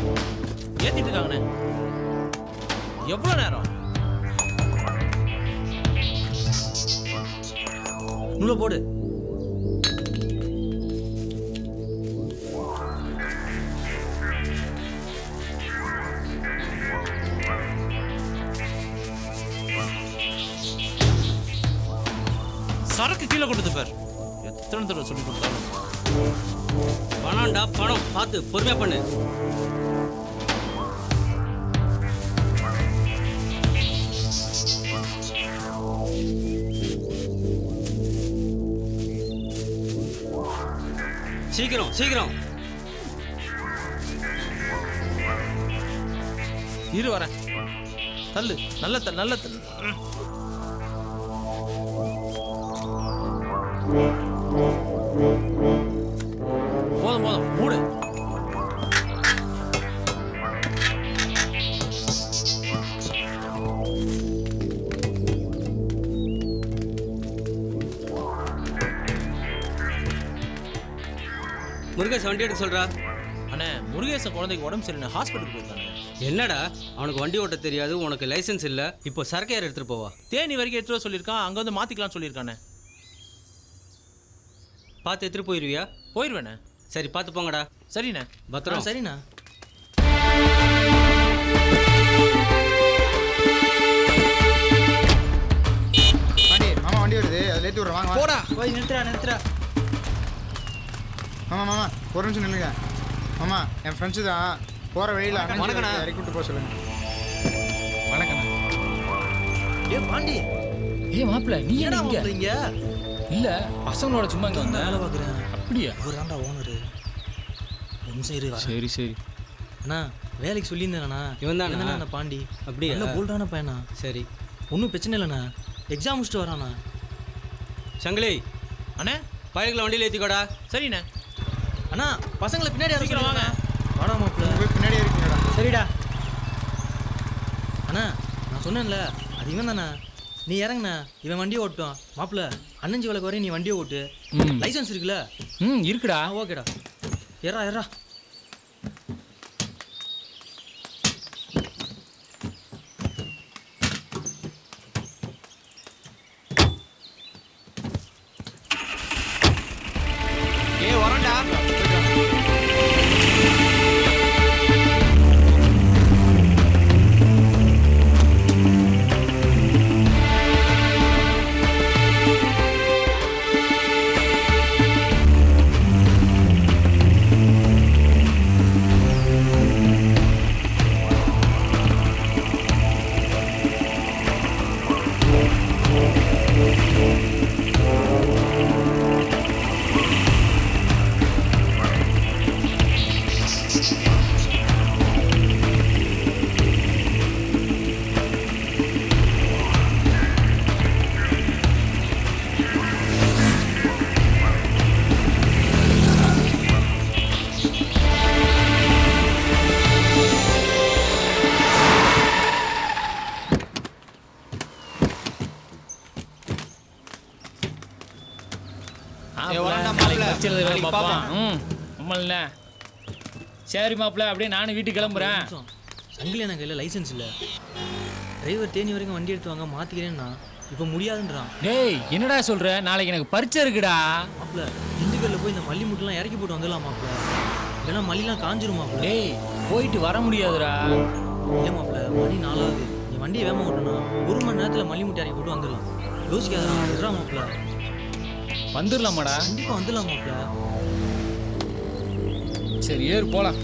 ஏற்றிட்டு இருக்காங்கண்ணே. எவ்வளோ நேரம்? நூலை போடு. ஹாஸ்பிட்டல் சொல்லி கொடுத்தாலும் பணம்டா பணம், பார்த்து பொறுமையா பண்ணு. சீக்கிரம் சீக்கிரம். இரு வரேன். தள்ளு, நல்ல நல்ல போதும் போதும் மூடு. முருகேஷ் வண்டி எடுக்க சொல்றா. அண்ணே முருகேசன் குழந்தைக்கு உடம்பு சரியில்லை, ஹாஸ்பிட்டலுக்கு போயிருக்கானே. என்னடா அவனுக்கு வண்டி ஓட்ட தெரியாது, உனக்கு லைசென்ஸ் இல்லை, இப்போ சரக்கு யார் எடுத்துட்டு போவா? தேனி வரைக்கும் எடுத்துட்டு வர சொல்லியிருக்கான், அங்கே வந்து மாற்றிக்கலாம்னு சொல்லியிருக்கானே. பார்த்து எடுத்துட்டு போயிடுவியா? போயிடுவேண்ணே. சரி பார்த்து போங்கடா. சரிண்ணே. பத்திரம். சரிண்ணா. பாண்டி மாமா வண்டி வருது, அதில் ஏற்றி விட்றேன். வாங்க போடா. போய் நிறுத்துறா. மாமா மாமா ஒரு நிமிஷம் நில்லுங்க. மாமா என் ஃப்ரெண்ட்ஸு தான் போகிற வழியில் வணக்கண்ணா. இறக்கி விட்டு போக சொல்லுங்க. வணக்கண்ணா. ஏ பாண்டி. ஏய் மாப்பிள்ள, நீ என்ன இங்க? இங்க இல்ல பசங்களோட சும்மா இங்க வந்தேன். வேலை பார்க்குறேன். அப்படியா? இவர் தான்டா ஓனரு. ஒரு நிமிஷம் இரு வரேன். சரி சரி. அண்ணா வேலைக்கு சொல்லியிருந்தேண்ணா. இவன் தானே அந்த பாண்டி. அப்படியா? நல்ல போல்டான பையனா. சரி ஒன்றும் பிரச்சனை இல்லைண்ணா. எக்ஸாம் முடிச்சுட்டு வராண்ணா. சங்கிலி அண்ணே பயலுக்குள்ள வண்டியில் ஏற்றிக்கோடா. சரிண்ணே. அண்ணா பசங்களை பின்னாடி சீக்கிரம் வாங்க. வாடா மாப்பிள்ள. போய் பின்னாடியே இருக்கீங்கடா. சரிடா. அண்ணா நான் சொன்னேன்ல, அது இவன் தானே. நீ இறங்குண்ணா, இவன் வண்டியை ஓட்டுவான். மாப்பிள்ள அண்ணஞ்சி வேலைக்கு வரையும் நீ வண்டியை ஓட்டு. லைசன்ஸ் இருக்குல்ல? இருக்குடா. ஓகேடா. எறா எறா. ஏ வரண்டா. சரி மாப்பிள்ள, அப்படியே நானும் வீட்டுக்கு கிளம்புறேன். சங்கிலி எனக்கு கையில் லைசன்ஸ் இல்லை. டிரைவர் தேனி வரைக்கும் வண்டி எடுத்து வாங்க மாற்றிக்கிறேன்னா இப்போ முடியாதுன்றான். டேய் என்னடா சொல்ற? நாளைக்கு எனக்கு பரீட்சை இருக்குடா. மாப்பிள்ள திண்டுக்கல்ல போய் இந்த மல்லி முட்டெல்லாம் இறக்கி போட்டு வந்துடலாம் மாப்பிள்ள. இல்லைன்னா மல்லிலாம் காஞ்சிரும் மாப்பிள்ள. டேய் போயிட்டு வர முடியாதுடா. ஏன் மாப்பிள்ள மணி 4ஆகுது. நீ வண்டியை வேகமாக ஓட்டணும்னா 1 மணி நேரத்தில் மல்லி முட்டை இறக்கி போட்டு வந்துடலாம். யோசிக்காதா? இருறா மாப்பிள்ள. வந்துடலாமாடா? கண்டிப்பாக வந்துடலாம் மாப்பிள்ள. சரி ஏறு போலாம்.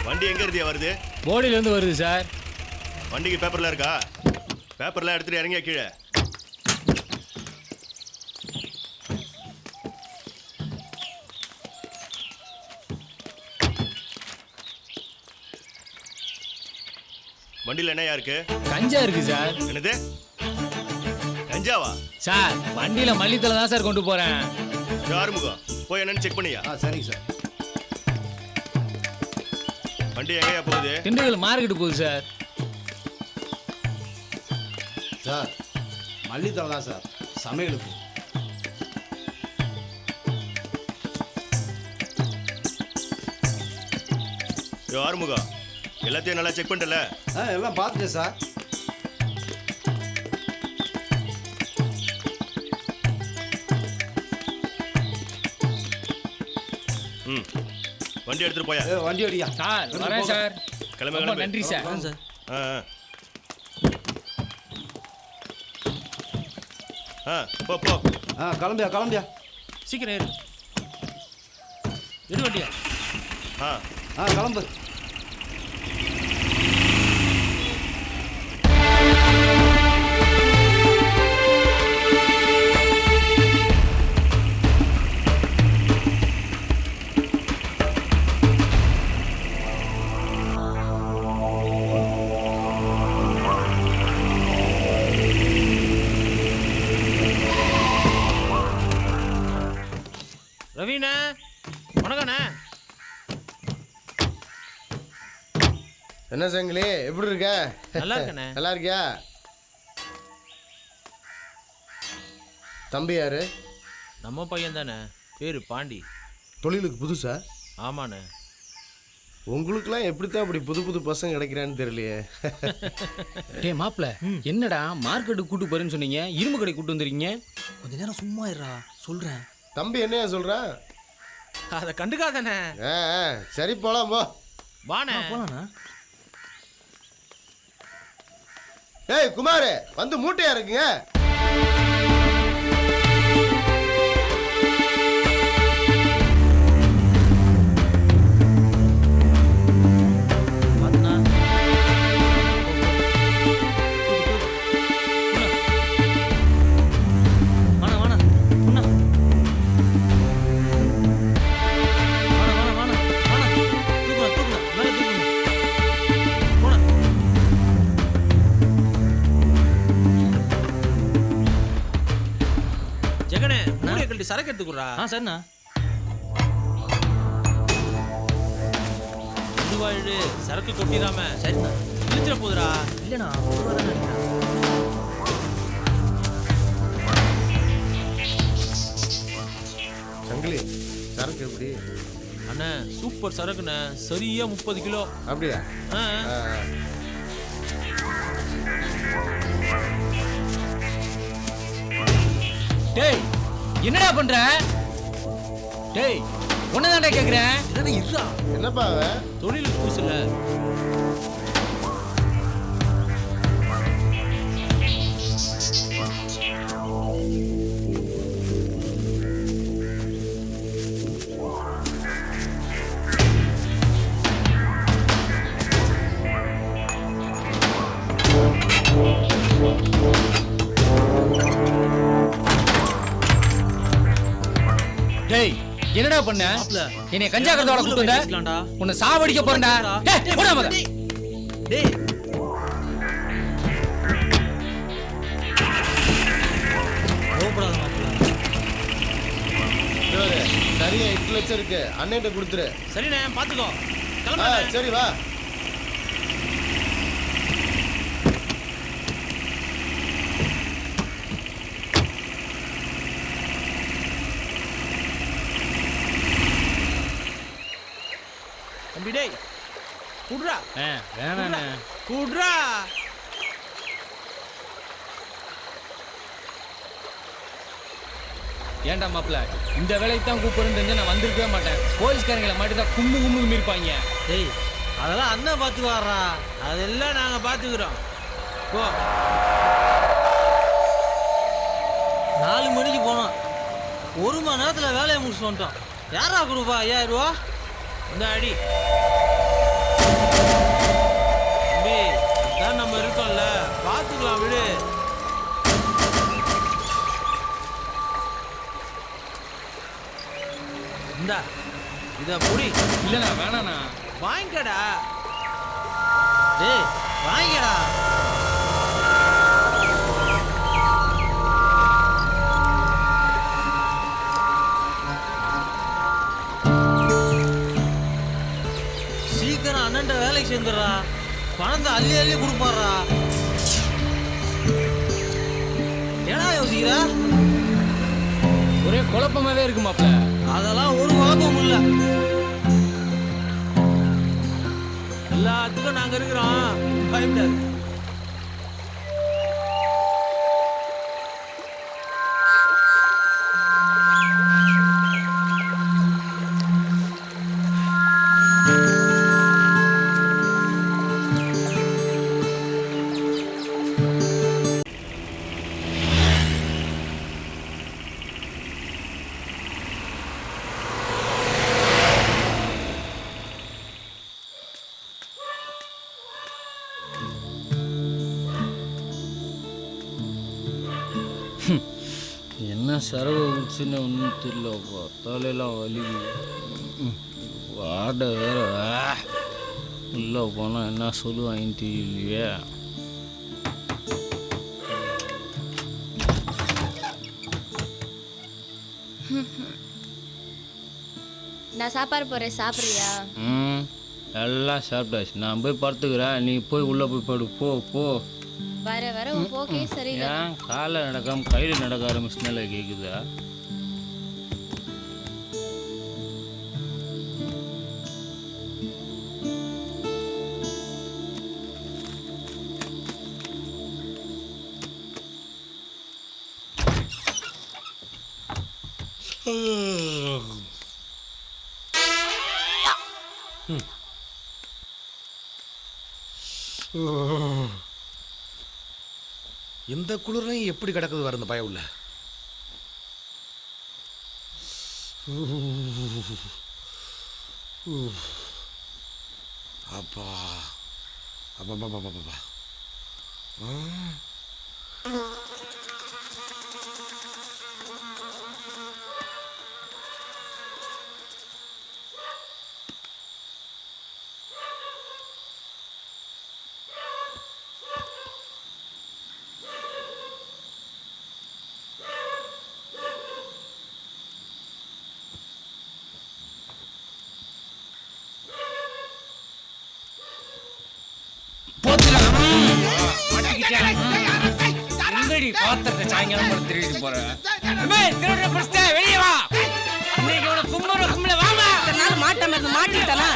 வண்டி எங்க இருந்தியா வருது? போடியில இருந்து வருது சார். வண்டிக்கு பேப்பர்லாம் இருக்கா? பேப்பர்லாம் எடுத்துட்டு இறங்கியா கீழே. வண்டியில் என்னையா இருக்கு? கஞ்சா இருக்கு சார். என்னது கஞ்சாவா? சார் வண்டியில மல்லித்தலை தான் சார் கொண்டு போறேன். ஆறுமுகம் போய் என்னன்னு செக் பண்ணியா? சரிங்க சார். வண்டி எங்கேயா போகுது? திண்டுக்கல் மார்க்கெட்டு போகுது சார். சார் மல்லித்தலை தான் சார் சமையலுக்கு. ஆறுமுகா எல்லாத்தையும் நல்லா செக் பண்ணிட்டல? எல்லாம் பார்த்துட்டேன் சார். ம் வண்டி எடுத்துட்டு போயா? வண்டி அடியா சார். வரேன் சார். கிளம்ப ரொம்ப நன்றி சார். சார். போ போ. கிளம்பியா சீக்கிரம் ஏறு. எடு வண்டியா. கிளம்பு. ரவீனா வணக்கண்ணே. என்ன சங்கிலி எப்படி இருக்க? நல்லா இருக்கண்ணே. நல்லா இருக்கியா? தம்பி யாரு? நம்ம பையன் தானே, பேரு பாண்டி. தொழிலுக்கு புதுசா? ஆமாண்ணே. உங்களுக்குலாம் எப்படித்தான் அப்படி புது புது பசங்க கிடைக்கிறான்னு தெரியலையே. டேய் மாப்பிள்ள, என்னடா மார்க்கெட்டுக்கு கூட்டு போறேன்னு சொன்னீங்க, இரும்பு கடை கூட்டு வந்துருக்கீங்க? கொஞ்ச நேரம் சும்மா இருடா, சொல்றேன். தம்பி என்னையா சொல்றான்? அதை கண்டுக்காதானே. சரி போலாம் போ. வாண்ணே. போலாண்ணா. ஏய் குமார், வந்து மூட்டையா இருக்குங்க. சரக்கு எடுத்துக்குறா. சரிண்ணா. இதுவாயிடு சரக்கு கொட்டிடாம. சரிண்ணா. இழுத்துற போதுடா. இல்லைண்ணா சங்கிலி சரக்கு எப்படி? அண்ணா சூப்பர் சரக்குண்ணே, சரியா 30 கிலோ. அப்படியா? டேய் என்னடா பண்ற? டேய் ஒன்னதான்டா கேக்குறேன். என்னப்பா தொழிலுக்கு புதுசுல. டேய் என்னடா பண்ண? என்னைய கஞ்சா கறதோட கூட்டு வந்த? உன்னை சாவடிக்க போறேன்டா. டேய் போடா மத. டேய் கோபப்படாத மாப்ள. சரியா 8 லட்சம் இருக்கு, அண்ணன்ட்ட கொடுத்துரு. சரிண்ணே, பாத்துக்கோ. கிளம்பு. சரி வா. டேய் குட்ரா. வேணாண்ணே. குட்ரா. ஏன்டா மாப்பிள்ள, இந்த வேலைக்கு தான் கூப்பிடுன்னு தெரிஞ்சா நான் வந்திருக்கவே மாட்டேன். போலீஸ்காரங்களை மட்டும் தான் கும்பு இருப்பாங்க. டேய் அதெல்லாம் அண்ணன் பார்த்துக்குவாரா, அதெல்லாம் நாங்க பார்த்துக்கிறோம். போ. 4 மணிக்கு போனோம், 1 மணி நேரத்தில் வேலையை முடிச்சுட்டு வந்துட்டோம். யாரா கொடுப்பா 5000 ரூபா? இந்த அடி தம்பி, அதான் நம்ம இருக்கோம்ல, பார்த்துக்கலாம் விடு. இந்தா இதை புடி. இல்லைண்ணா வேணாண்ணா. வாங்கிக்கடா. டேய் வாங்கிக்கடா. நம்மகிட்ட வேலைக்கு சேர்ந்துடுறா, பணத்தை அள்ளி அள்ளி கொடுப்பாடுறா. ஏன்னா யோசிக்கிற? ஒரே குழப்பமாவே இருக்கு மாப்ள. அதெல்லாம் ஒரு குழப்பமும் இல்லை. எல்லாத்துக்கும் நாங்க இருக்கிறோம், பயப்படாது. என்ன சரவை குடிச்சுன்னு ஒன்றும் தெரியலப்பா, தலையெல்லாம் வலி. வாடை வேற உள்ளே போனால் என்ன சொல்லுவாங்கன்னு தெரியலையே. நான் சாப்பாடு போகிறேன், சாப்பிட்றியா? எல்லாம் சாப்பிட்டாச்சு. நான் போய் படுத்துக்கிறேன், நீ போய் உள்ளே போய் படு. போ போ. வர வர உன் போக்கே சரியில்லை. ஏன் காலில் நடக்காம கையில் நடக்க ஆரம்பிச்சுனால கேட்குதா? இந்த குளிர்லையும் எப்படி கிடக்குது வர இந்த பய உள்ள. அப்பா அப்பா பாத்திரத்தை சாயங்காலம் திருடிட்டு போறேன். வெளியே வா. மாட்டாம இருந்து மாட்டிட்டானா?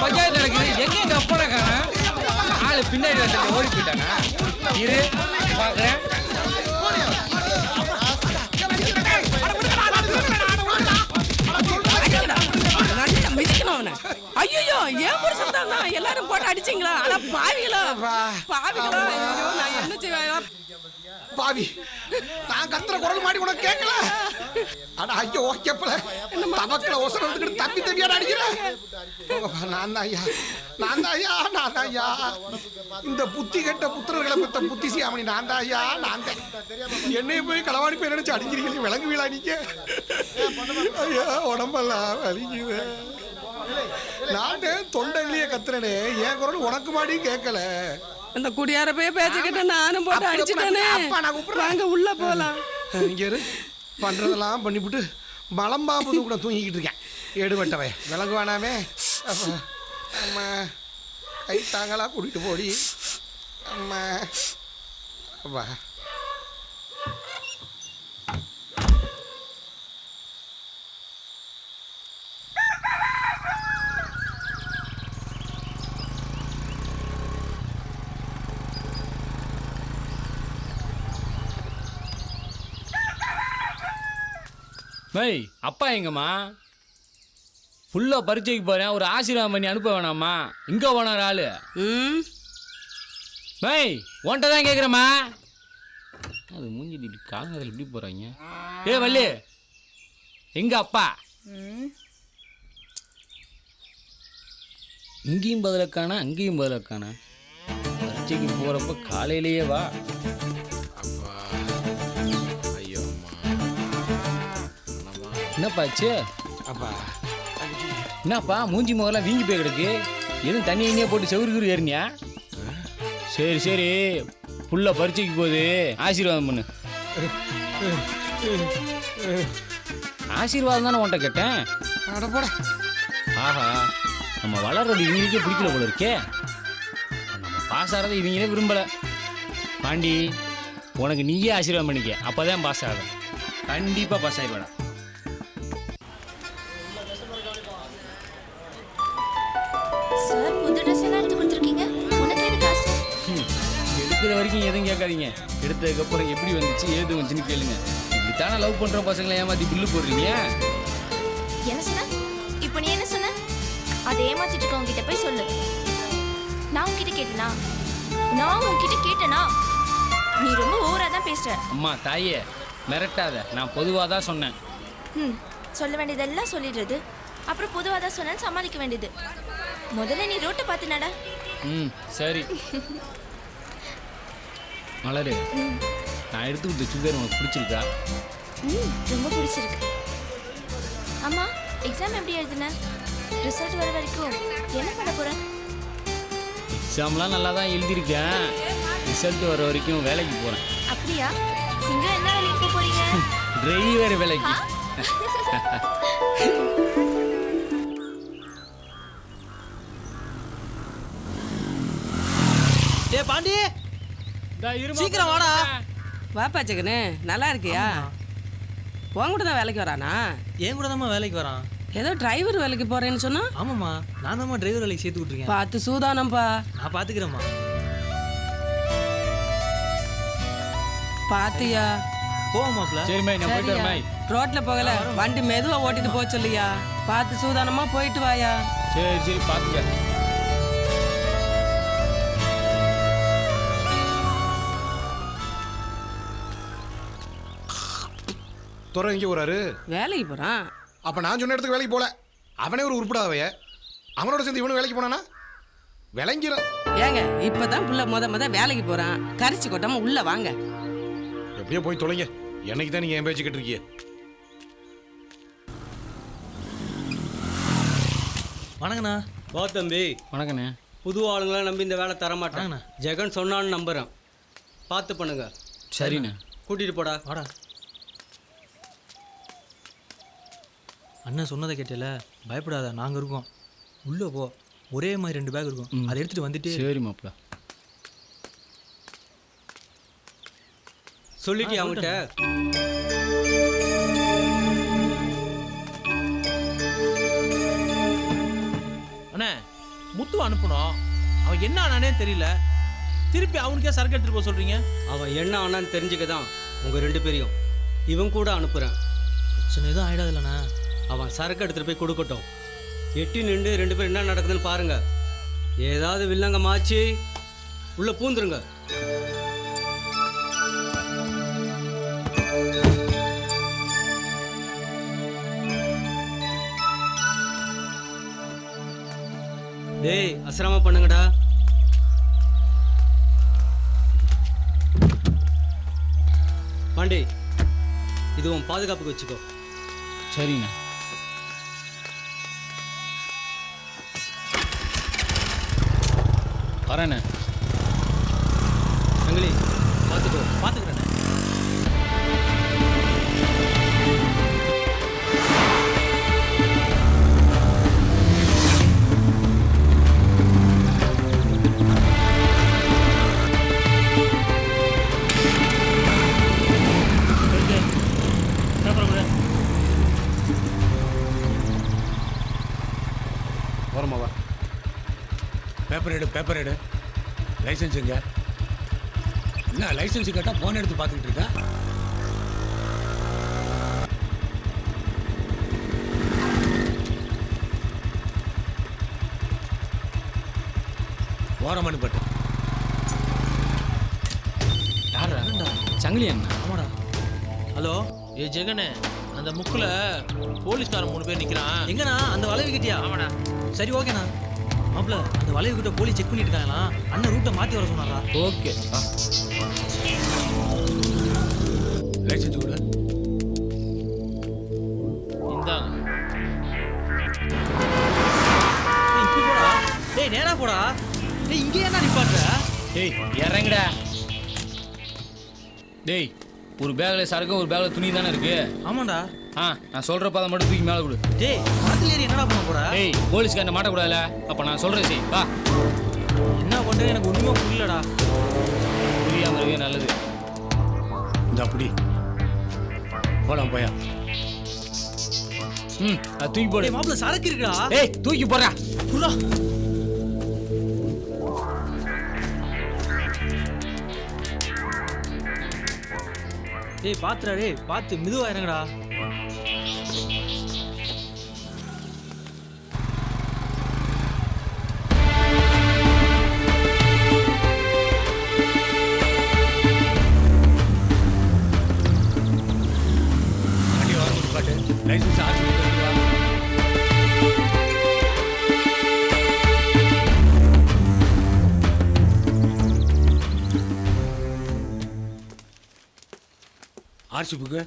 பஞ்சாயத்து நடக்குது, எங்க அப்பனை காணோம்? ஆளு பின்னாடி வந்து ஓடி போயிட்டானா? இரு பாக்குறேன். ஐயோ ஏன் புருஷன் தான் எல்லாரும் போட்டு அடிச்சிங்களா? ஆனா பாவிகளா பாவிகளா, நான் என்ன செய்வேன்? பாவி, நான் கத்துற குரல் மாடி உனக்கு கேட்கல. அட ஐயோ ஓகேப்பல, தமக்கல ஒசரம் எடுத்துக்கிட்டு தப்பி தப்பியாட அடிக்கிறேன். நான் தான் ஐயா இந்த புத்தி கெட்ட புத்திரர்களை பத்த புத்தி சியாமணி நான் தான் ஐயா. நான் தான் என்னைய போய் களவாடி போய் நினைச்சு அடிக்கிறீங்க. விலங்கு வீழா நீங்க ஐயா, உடம்பெல்லாம் வலிக்குது. நான் தொண்டையிலேயே கத்துறனே, என் குரல் உனக்கு மாடி கேட்கல. இந்த குடியார போய் பேச்சுக்கிட்டு நானும் போட்டு அடிச்சுட்டேனே. வாங்க உள்ள போலாம். இங்க பண்றதெல்லாம் பண்ணிவிட்டு மலம்பாம்பு கூட தூங்கிக்கிட்டு இருக்கேன். எடுபட்டவே விலங்கு வேணாமே. அம்மா கை தாங்களா கூட்டிட்டு போடி. அம்மா அப்பா மேய், அப்பா எங்கம்மா? ஃபுல்லாக பரீட்சைக்கு போகிறேன், ஒரு ஆசீர்வாதம் பண்ணி அனுப்ப வேணாமா? இங்கே போனார் ஆளு. மேய், உன்ட்ட தான் கேட்குறேம்மா. அது மூஞ்சி காலங்கத்தில் எப்படி போகிறாங்க? ஏ வள்ளி, எங்க அப்பா? இங்கேயும் பதிலக்கான அங்கேயும் பதிலக்கான பரீட்சைக்கு போகிறப்ப காலையிலேயே வா. ஐயோ என்னப்பாச்சு? அப்பா என்னப்பா மூஞ்சி முகலாம் வீங்கி போய் கிடக்கு? எதுவும் தண்ணி எண்ணெயை போட்டு செவருக்கு ஏறினியா? சரி சரி, புள்ள பரீட்சைக்கு போகுது, ஆசீர்வாதம் பண்ணு. ஆசீர்வாதம் தானே உன்ட்ட கேட்டேன். ஆஹா, நம்ம வளர்றது இவங்களுக்கே பிடிக்கல போல இருக்கே. நம்ம பாஸ் ஆகிறத இவங்களே விரும்பலை. பாண்டி, உனக்கு நீயே ஆசீர்வாதம் பண்ணிக்க, அப்போ தான் பாஸ் ஆகும். கண்டிப்பாக பாஸ் ஆகிடுவாடா. சார் புது ட்ரெஸ் எல்லாம் எடுத்து கொடுத்துருக்கீங்க, உனக்கு எது காசு? எடுக்கிற வரைக்கும் எதுவும் கேட்காதீங்க, எடுத்ததுக்கப்புறம் எப்படி வந்துச்சு ஏது வந்துச்சுன்னு கேளுங்க. இப்படித்தானே லவ் பண்ணுற பசங்களை ஏமாற்றி பில்லு போடுறீங்க. என்ன சொன்ன? இப்போ நீ என்ன சொன்ன? அதை ஏமாத்திட்டு இருக்கவங்க கிட்ட போய் சொல்லு. நான் உன்கிட்ட கேட்டேனா? நான் உன்கிட்ட கேட்டேனா? நீ ரொம்ப ஓவரா தான் பேசுற. அம்மா தாயே, மிரட்டாத, நான் பொதுவாக தான் சொன்னேன். சொல்ல வேண்டியதெல்லாம் சொல்லிடுறது, அப்புறம் பொதுவாக தான் சொன்னேன்னு சமாளிக்க வேண்டியது. முதல்ல நீ ரோட்டை பார்த்து நட. சரி மலரு, நான் எடுத்து கொடுத்த சுடிதார் உனக்கு பிடிச்சிருக்கா? ரொம்ப பிடிச்சிருக்கு. அம்மா, எக்ஸாம் எப்படி எழுதுன? ரிசல்ட் வர வரைக்கும் என்ன பண்ண போற? எக்ஸாம்லாம் நல்லா தான் எழுதியிருக்கேன். ரிசல்ட் வர வரைக்கும் வேலைக்கு போகிறேன். அப்படியா? சிங்கிள் என்ன வேலைக்கு போக போறீங்க? டிரைவர் வேலைக்கு. டே பாண்டி, சீக்கிரம் வாடா. வாப்பா ஜெகனு, நல்லா இருக்கியா? உன் கூட தான் வேலைக்கு வரானா? என் கூட தான்மா வேலைக்கு வரான். ஏதோ டிரைவர் வேலைக்கு போறேன்னு சொன்னா? ஆமாம்மா, நான் தான்மா டிரைவர் வேலைக்கு சேர்த்து விட்டுருக்கேன். பார்த்து சூதானம்ப்பா. நான் பார்த்துக்கிறேம்மா. பாத்தியா? போமாப்ல. சரிம்மா, நான் போயிட்டு வரேன். ரோட்ல போகல, வண்டி மெதுவா ஓட்டிட்டு போக சொல்லியா. பார்த்து சூதானமா போயிட்டு வாயா. சரி சரி, பார்த்துக்க. துறை எங்கே போறாரு? வேலைக்கு போறான். அப்ப நான் சொன்ன இடத்துக்கு வேலைக்கு போல. அவனே ஒரு உருப்படாதவைய, அவனோட சேர்ந்து இவனு வேலைக்கு போனானா விளங்கிறான். ஏங்க, இப்பதான் புள்ள முத வேலைக்கு போறான். கரிச்சு கொட்டாம உள்ள வாங்க. எப்படியோ போய் தொலைங்க. என்னைக்கு தான் நீங்க என் பேச்சு கேட்டிருக்கீங்க. வணக்கண்ணா. வா தம்பி. வணக்கண்ணே. புது ஆளுங்களாம் நம்பி இந்த வேலை தர மாட்டாங்கண்ணா. ஜெகன் சொன்னான்னு நம்புறேன். பார்த்து பண்ணுங்க. சரிண்ணே. கூட்டிட்டு போடா. வாடா. அண்ணன் சொன்னதை கேட்டல, பயப்படாத, நாங்கள் இருக்கோம். உள்ளே போ, ஒரே மாதிரி 2 பேக் இருக்கும், அதை எடுத்துகிட்டு வந்துட்டு. சரி மாப்பிள்ள. சொல்லிட்டியா அவங்ககிட்ட? அண்ணே, முத்து அனுப்பணும். அவன் என்ன ஆனானே தெரியல. திருப்பி அவனுக்கே சரக்கு எடுத்துகிட்டு போக சொல்கிறீங்க. அவன் என்ன ஆனான்னு தெரிஞ்சுக்க தான் உங்கள் 2 பேரையும் இவன் கூட அனுப்புகிறேன். பிரச்சனை எதுவும் ஆகிடாது இல்லைண்ணா. அவன் சரக்கு எடுத்துகிட்டு போய் கொடுக்கட்டும். எட்டி நின்று 2 பேரும் என்ன நடக்குதுன்னு பாருங்க. ஏதாவது வில்லங்க மாச்சு உள்ள பூந்துருங்க. டேய், அசிரமா பண்ணுங்கடா. பாண்டி, இது உன் பாதுகாப்புக்கு வச்சுக்கோ. சரிண்ணா. வரேண்ணே. சங்கிலி, பார்த்துக்கோ. பார்த்துக்கிறேண்ணே. வரமாவா? பேப்பர் எடு. லைசன்ஸ் எங்க? என்ன லைசன்ஸ் கேட்டால் ஃபோன் எடுத்து பார்த்துக்கிட்டு இருக்கா? ஓரமணி பட்டு யாரா? சங்கிலி அண்ணா. ஆமாடா. ஹலோ, ஏ ஜெகனே, அந்த முக்கில் போலீஸ்காரன் 3 பேர் நிற்கிறான். எங்கண்ணா? அந்த வளைவு கிட்டியா? ஆமாடா. சரி, ஓகேண்ணா. மாப்பிள அந்த வளைவு கிட்ட போலீஸ் செக் பண்ணிட்டு இருக்காங்களாம். அண்ணன் ரூட்டை மாத்தி வர சொன்னாரா? ஓகே லைசன்ஸ் கூட இந்தாங்க. இப்படி போடா. டேய் நேரா போடா. டேய் இங்கே என்ன நிப்பாட்டுற? டேய் இறங்குடா. டேய் ஒரு பேக்ல சரக்கு ஒரு பேக்ல துணி தானே இருக்கு. ஆமாண்டா. நான் சொல்ற பாதை மட்டும் தூக்கி மேலே கொடு. டேய் மரத்துல ஏறி என்னடா பண்ண போற? டேய் போலீஸ்கார என்ன மாட்டக்கூடாதுல. அப்ப நான் சொல்றேன் செய் வா. என்ன பண்றது எனக்கு ஒண்ணுமே புரியலடா. புரியாம இருக்கே நல்லது. இந்த அப்படி போலாம் போயா. அது தூக்கி போடு. டேய் மாப்ள சரக்கு இருக்குடா. டேய் தூக்கி போடுடா. புறா. டேய் பாத்துடா டேய் பாத்து மெதுவா இறங்குடா. வண்டி வாங்க பாட்டு லைசன்ஸ் ஆச்சு வா. ஆர்சி புக்கு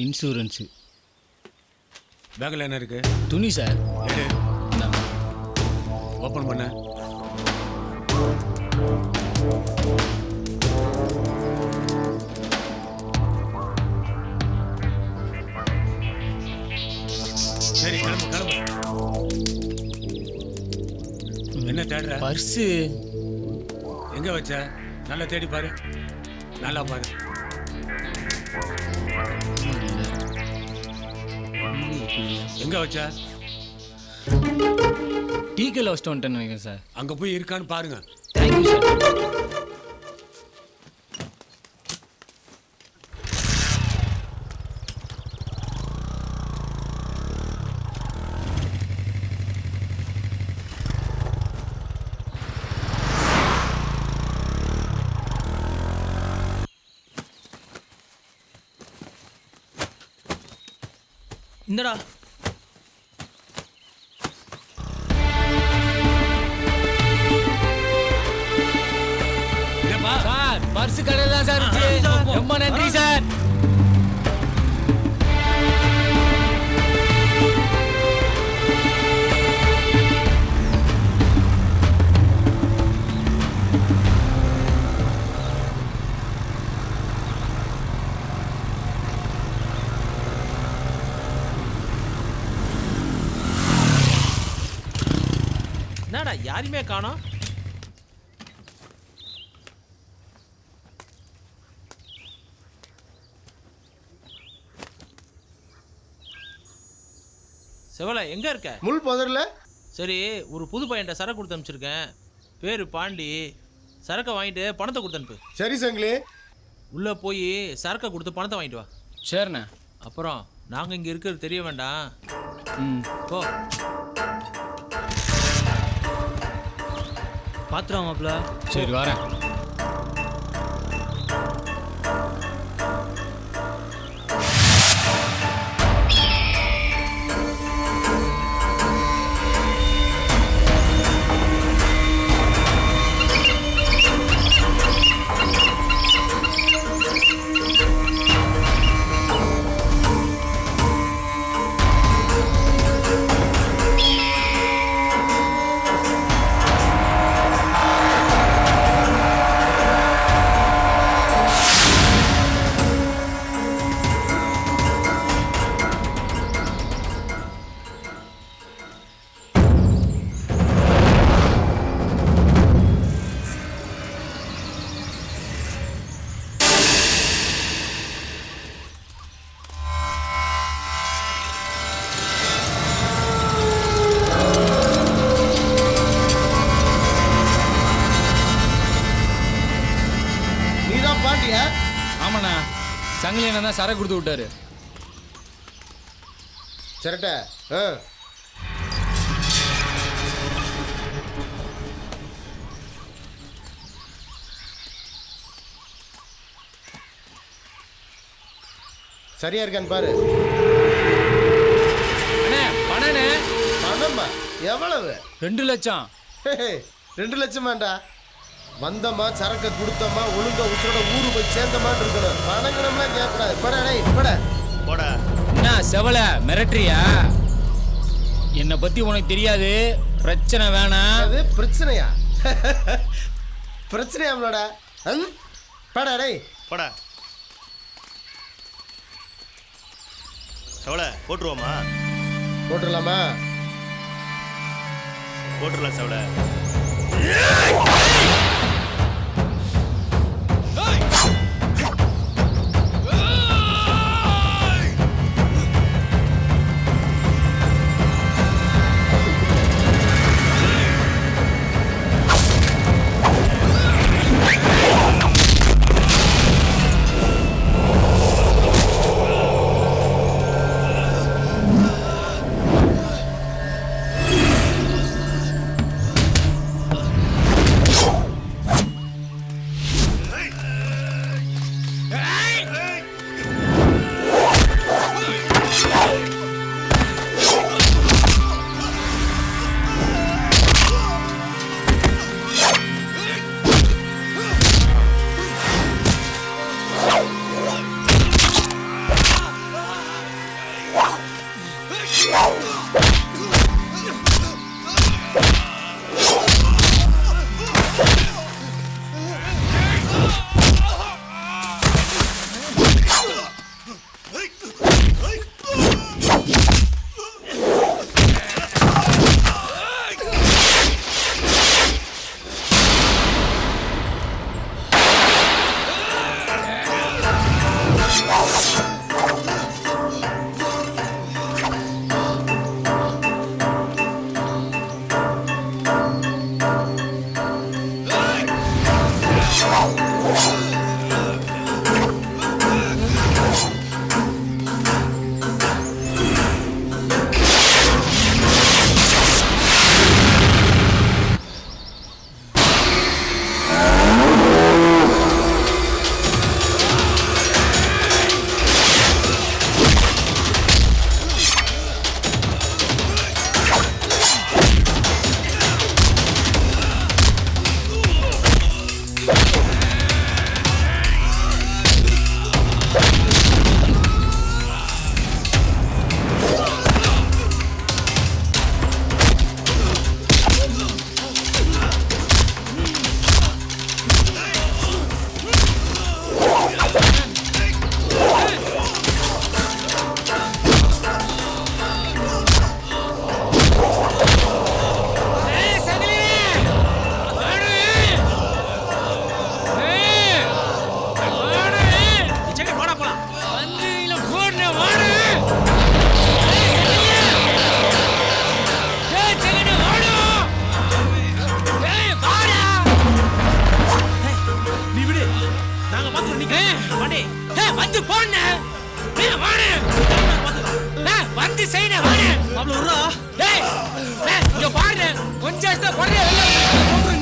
இன்சூரன்ஸு பேக்கில் என்ன இருக்கு? துணி சார். எடு ஓப்பன் பண்ண. சரி கிளம்பு கிளம்பு. என்ன தேடுற? பர்ஸு எங்க வச்ச? நல்லா தேடி பாரு. நல்லா பாரு. எங்க வச்ச? டீக்கல் வச்சுட்டு வந்துட்டேன்னு நினைக்கிறேன் சார். அங்க போய் இருக்கான்னு பாருங்க. Thank you sir. இந்தடா. சார் பர்ஸ் கடையில் தான் சார் இருந்துச்சு. ரொம்ப நன்றி சார். என்னடா யாருமே காணோம்? செவல எங்க இருக்க? முள் புதர்ல. சரி ஒரு புது பையன்ட்ட சரக்கு கொடுத்து அனுப்பிச்சிருக்கேன். பேரு பாண்டி. சரக்கை வாங்கிட்டு பணத்தை கொடுத்து அனுப்பு. சரி சங்கிலி. உள்ள போய் சரக்கை கொடுத்து பணத்தை வாங்கிட்டு வா. சரிண்ணே. அப்புறம் நாங்க இங்க இருக்கிறது தெரிய வேண்டாம். போ. பாத்துறோம் மாப்ள. சரி வரேன். ஆமாண்ணா. சங்கிலி என்ன தான் சரக்கு கொடுத்து விட்டாரு. சரட்ட சரியா இருக்கான்னு பாரு. அண்ணே பணண்ணே. எவ்வளவு? 2 லட்சம். 2 லட்சம் வேண்டா. வந்தமா சரக்கு கொடுத்தமா ஒழுங்கா உசுரோட ஊரு போய் சேர்ந்தமான்னு இருக்கணும். பணங்கணம்லாம் கேட்கக்கூடாது. போடா டேய் போடா. போடா. என்ன செவல மிரட்டுறியா? என்னை பத்தி உனக்கு தெரியாது. பிரச்சனை வேணாம். அது பிரச்சனையா? பிரச்சனையா அவளோட? போடா டேய் போடா. செவல போட்டுருவோமா? போட்டுடலாமா? போட்டுடலாம் செவல.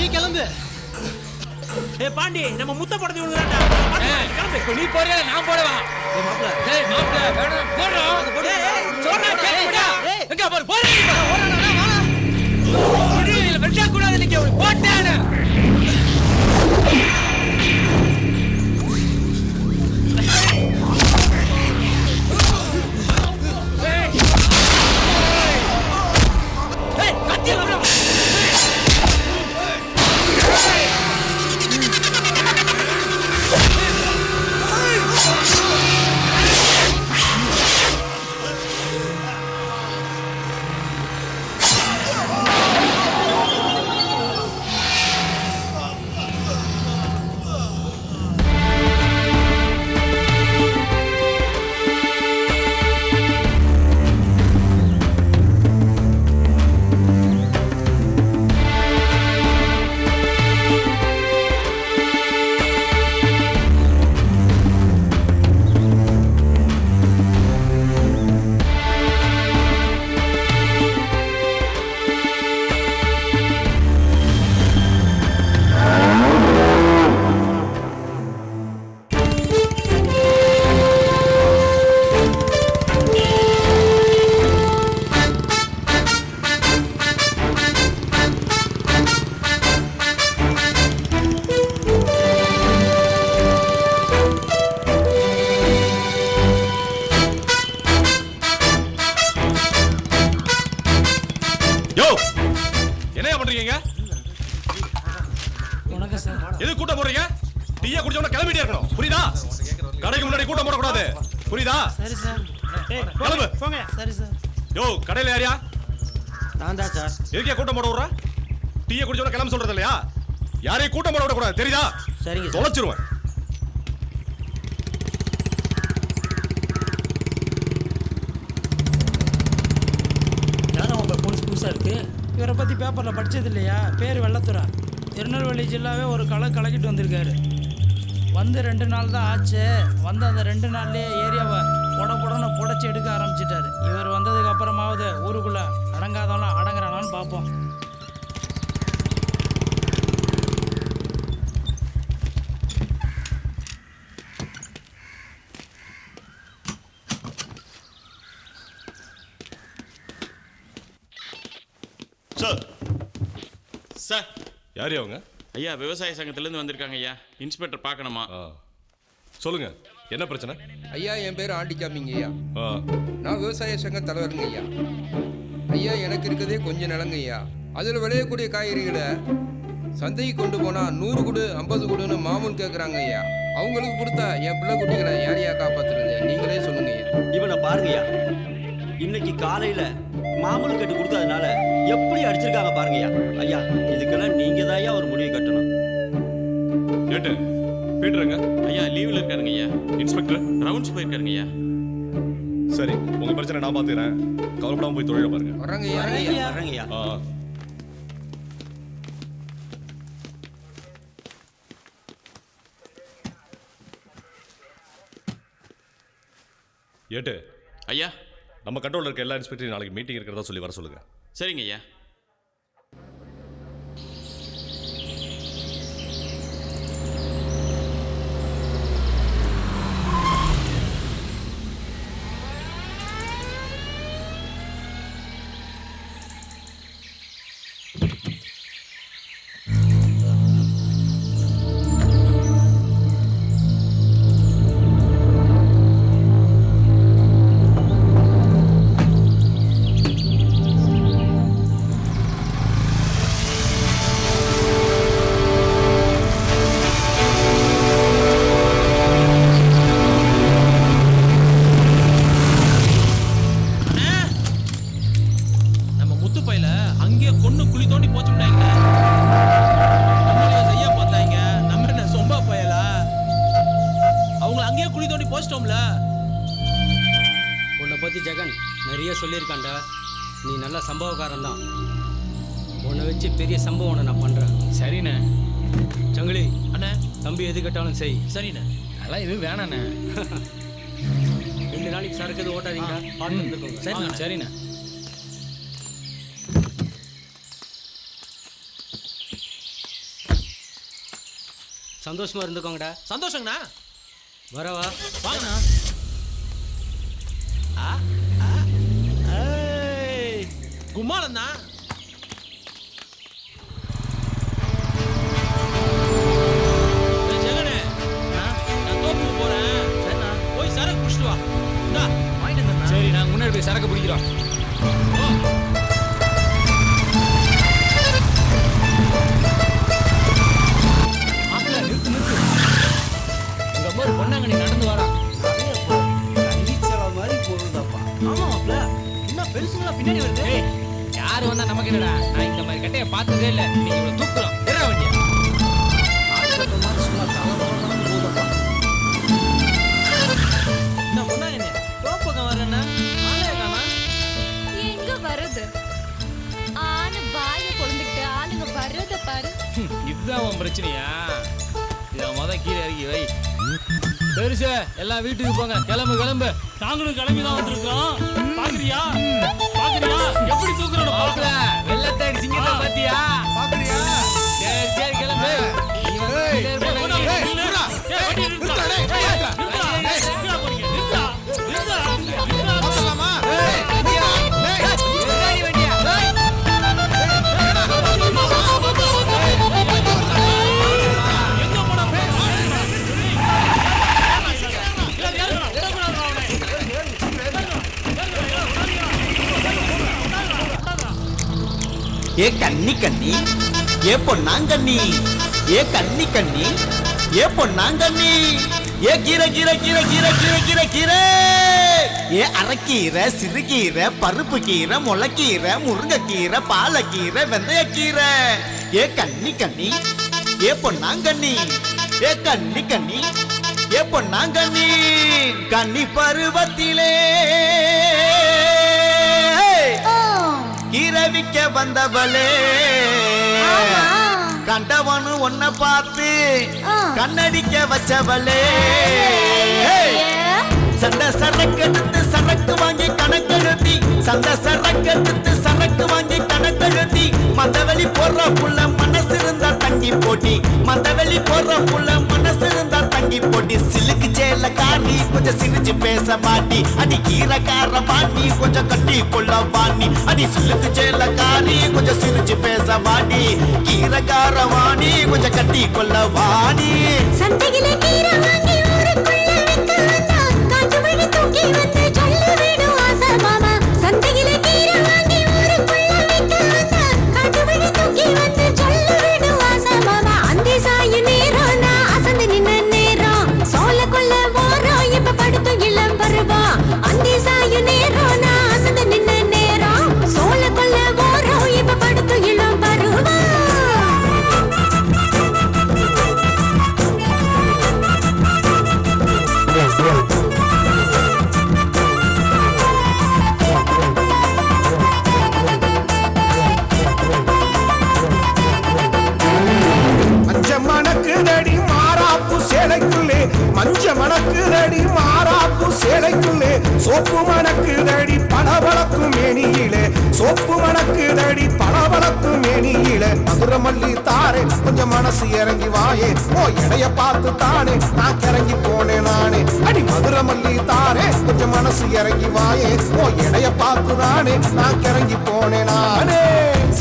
நீ கிளம்பு. பாண்டி நம்ம முத்த படத்தை கிளம்பு. நீ போறியா நான் போடவா? டேய் மாப்ள வேணாம் போறா. சொன்னா கேளுடா. எங்க பாரு போறா. ஓடறடா வா. இல்ல வெட்ட கூடாது நீங்க போட்டானே. யோ என்னையா பண்றீங்க? வணக்கம் சார். எது கூட்டம் போடுறீங்க? டீயா குடிச்சவன கிளம்பிட்டே இருக்கணும். புரியுதா? கடைக்கு முன்னாடி கூட்டம் போடக்கூடாது. புரியுதா? சரி சார். கிளம்பு. போங்க. சரி சார். யோ கடையில யாரியா? நான் தான் சார். எதுக்கே கூட்டம் போட விடுற? டீயை குடிச்சவன கிளம்ப சொல்றது இல்லையா? யாரையும் கூட்டம் போட விடக்கூடாது. தெரியுதா? சரிங்க. தொலைச்சிருவேன். யாரும் போலீஸ் புதுசாக இருக்கு. இவரை பற்றி பேப்பரில் படித்தது இல்லையா? பேர் வெள்ளத்துறா. திருநெல்வேலி ஜில்லாவே ஒரு கலக்கிட்டு வந்திருக்காரு. வந்து 2 நாள் தான் ஆச்சு. வந்து அந்த 2 நாள்லேயே ஏரியாவை புடன்னு புடச்சி எடுக்க ஆரம்பிச்சிட்டாரு. இவர் வந்ததுக்கு அப்புறமாவது ஊருக்குள்ளே அடங்காதவனா அடங்குறானான்னு பார்ப்போம். சார் சார் யார் அவங்க? ஐயா விவசாய சங்கத்திலேருந்து வந்திருக்காங்க ஐயா. இன்ஸ்பெக்டர் பார்க்கணுமா? சொல்லுங்க, என்ன பிரச்சனை? ஐயா என் பேர் ஆண்டிக்காமிங்க ஐயா. நான் விவசாய சங்க தலைவருங்க ஐயா. ஐயா எனக்கு இருக்கதே கொஞ்சம் நிலங்க ஐயா. அதில் விளையக்கூடிய காய்கறிகளை சந்தைக்கு கொண்டு போனால் 100 கொடு 50 கொடுன்னு மாமூல் கேட்குறாங்க ஐயா. அவங்களுக்கு கொடுத்தா என் பிள்ளை குட்டிகளை யாரையா காப்பாற்றுறது? நீங்களே சொல்லுங்க ஐயா. இவனை பாருங்கய்யா, இன்னைக்கு காலையில மாமூல் கட்டு கொடுத்ததுனால எப்படி அடிச்சிருக்காங்க பாருங்கய்யா. ஐயா இதுக்கெல்லாம் நீங்க தான் ஒரு முடிவு கட்டணும். ஏட்டு பீட்டருங்க ஐயா லீவில் இருக்காருங்க ஐயா. இன்ஸ்பெக்டர் ரவுண்ட்ஸ் போயிருக்காருங்க ஐயா. சரி, உங்க பிரச்சனை நான் பார்த்துக்கிறேன். கவலைப்படாம போய் தொழில பாருங்க. வர்றாங்க ஐயா. வர்றாங்கய்யா. ஏட்டு ஐயா, நம்ம கண்ட்ரோல்ல இருக்க எல்லா இன்ஸ்பெக்டரையும் நாளைக்கு மீட்டிங் இருக்கிறதா சொல்லி வர சொல்லுங்க. சரிங்க ஐயா. உன்னை பற்றி ஜெகன் நிறைய சொல்லியிருக்காண்டா. நீ நல்ல சம்பவக்காரன் தான். உன்னை வச்சு பெரிய சம்பவம் நான் பண்ணுறேன். சரிண்ணே. சங்கிலி அண்ணே, தம்பி எது கேட்டாலும் செய். சரிண்ணே. அதெல்லாம் எதுவும் வேணாண்ணே. 2 நாளைக்கு சரக்கு எதுவும் ஓட்டாதீங்க. பார்த்து இருந்துக்கோங்க. சரிண்ணே. சரிண்ணே. சந்தோஷமா இருந்துக்கோங்கடா. சந்தோஷங்கண்ணா. வரவா வாங்கண்ணா. கும்மாளண்ணா. ஜெகனே, நான் தோப்புக்கு போறேன். சரிண்ணா, போய் சரக்கு பிடிச்சிட்டு வா. இந்தா வாங்கிட்டு வந்துடுறேன். சரி, நாங்கள் முன்னாடி போய் சரக்கு பிடிக்கிறோம். நிறுத்து. உங்க அம்மா ஒரு பொண்ணாங்க, நீ நடந்து வரா. மாதிரி போகுதாப்பா. ஆமா மாப்ள, இன்னும் பெருசுங்களா பின்னாடி வருது. யாரு வந்தா நமக்கு என்னடா? நான் இந்த மாதிரி கட்டையை பார்த்ததே இல்லை. நீ இவ்வளவு தூக்குறோம். எறா வண்டியா. இந்த பொண்ணாங்க என்ன தோப்பக்கம் வர்றேன்னா ஆளே காணா. எங்க வருது? ஆனு வாய கொழுந்துக்கிட்டு ஆளுங்க வர்றத பாரு. இதுதான் உன் பிரச்சனையா? இதை கீழே இறக்கி வை. பெருசு எல்லாம் வீட்டுக்கு போங்க. கிளம்பு. நாங்களும் கிளம்பி தான் வந்திருக்கோம். பாக்குறியா எப்படி தூக்குறோம்? பாக்கல வெள்ளத்தை சிங்கத்தை பாத்தியா? பாக்குறியா? சரி கிளம்பு. ஏ கண்ணி கண்ணி ஏ பொன்னாங்கண்ணி ஏ கண்ணி கண்ணி ஏ பொன்னாங்கண்ணி ஏ கீரை கீரை கீரை கீரை கீரை கீரை கீரை ஏ அரைக்கீரை சிறுகீரை பருப்பு கீரை முளைக்கீரை முருங்கைக்கீரை பாலக்கீரை வெந்தயக்கீரை ஏ கண்ணி கண்ணி ஏ பொன்னாங்கண்ணி ஏ கண்ணி கண்ணி ஏ பொன்னாங்கண்ணி கண்ணி பருவத்திலே கீரை விக்க வந்தவளே கண்டவனு ஒன்ன பார்த்து கண்ணடிக்க வச்சவளே சண்டை சரக்கு எடுத்து சரக்கு வாங்கி கணக்கெழுத்தி சண்டை சரக்கு எடுத்து சரக்கு வாங்கி கணக்கெழுத்தி மந்தவெளி போடுற புள்ள மனசு இருந்தா தங்கி போட்டி மந்தவெளி போடுற புள்ள மனசு இருந்தா தங்கி போட்டி சிலுக்கு சேல காரி கொஞ்சம் சிரிச்சு பேச மாட்டி அடி கீரைக்கார பாட்டி கொஞ்சம் கட்டி கொள்ள வாணி அடி சிலுக்கு சேல காரி கொஞ்சம் சிரிச்சு பேச மாட்டி கீரைக்கார வாணி கொஞ்சம் கட்டி கொள்ள வாணி சந்தையில கீரை வாங்கி ஊருக்குள்ள விக்க வந்தா காட்டு வழி தூக்கி வந்து சொல்லி விடும் ஆசை மாமா சந்தையில கீரை வாங்கி ஊருக்குள்ள விக்க வந்தா காட்டு வழி தூக்கி வந்து சொல்லி விடும் ஆசை மாமா அந்த சாயு நேரம் நான் அசந்து நின்ன நேரம் சோல கொள்ள போறோம் இப்ப படுத்து இளம் வருவா அந்த சாயு நேரம் நான் அசந்து நின்ன நேரம் சோல கொள்ள போறோம் இப்ப படுத்து இளம் வருவா மஞ்ச மணக்குதடி மாறாப்பு சேலைக்குள்ளே மஞ்ச மணக்குதடி மாறாப்பு சேலைக்குள்ளே சோப்பு மணக்குதடி பளபளக்கும் மேனியிலே சோப்பு மணக்குதடி பளபளக்கும் மேனியிலே மதுரை மல்லி தாரே கொஞ்சம் மனசு இறங்கி வாயே ஓ எடைய பார்த்து தானே நான் கிறங்கி போனேன் நானே அடி மதுரை மல்லி தாரே கொஞ்சம் மனசு இறங்கி வாயே ஓ எடைய பார்த்து தானே நான் கிறங்கி போனேன் நானே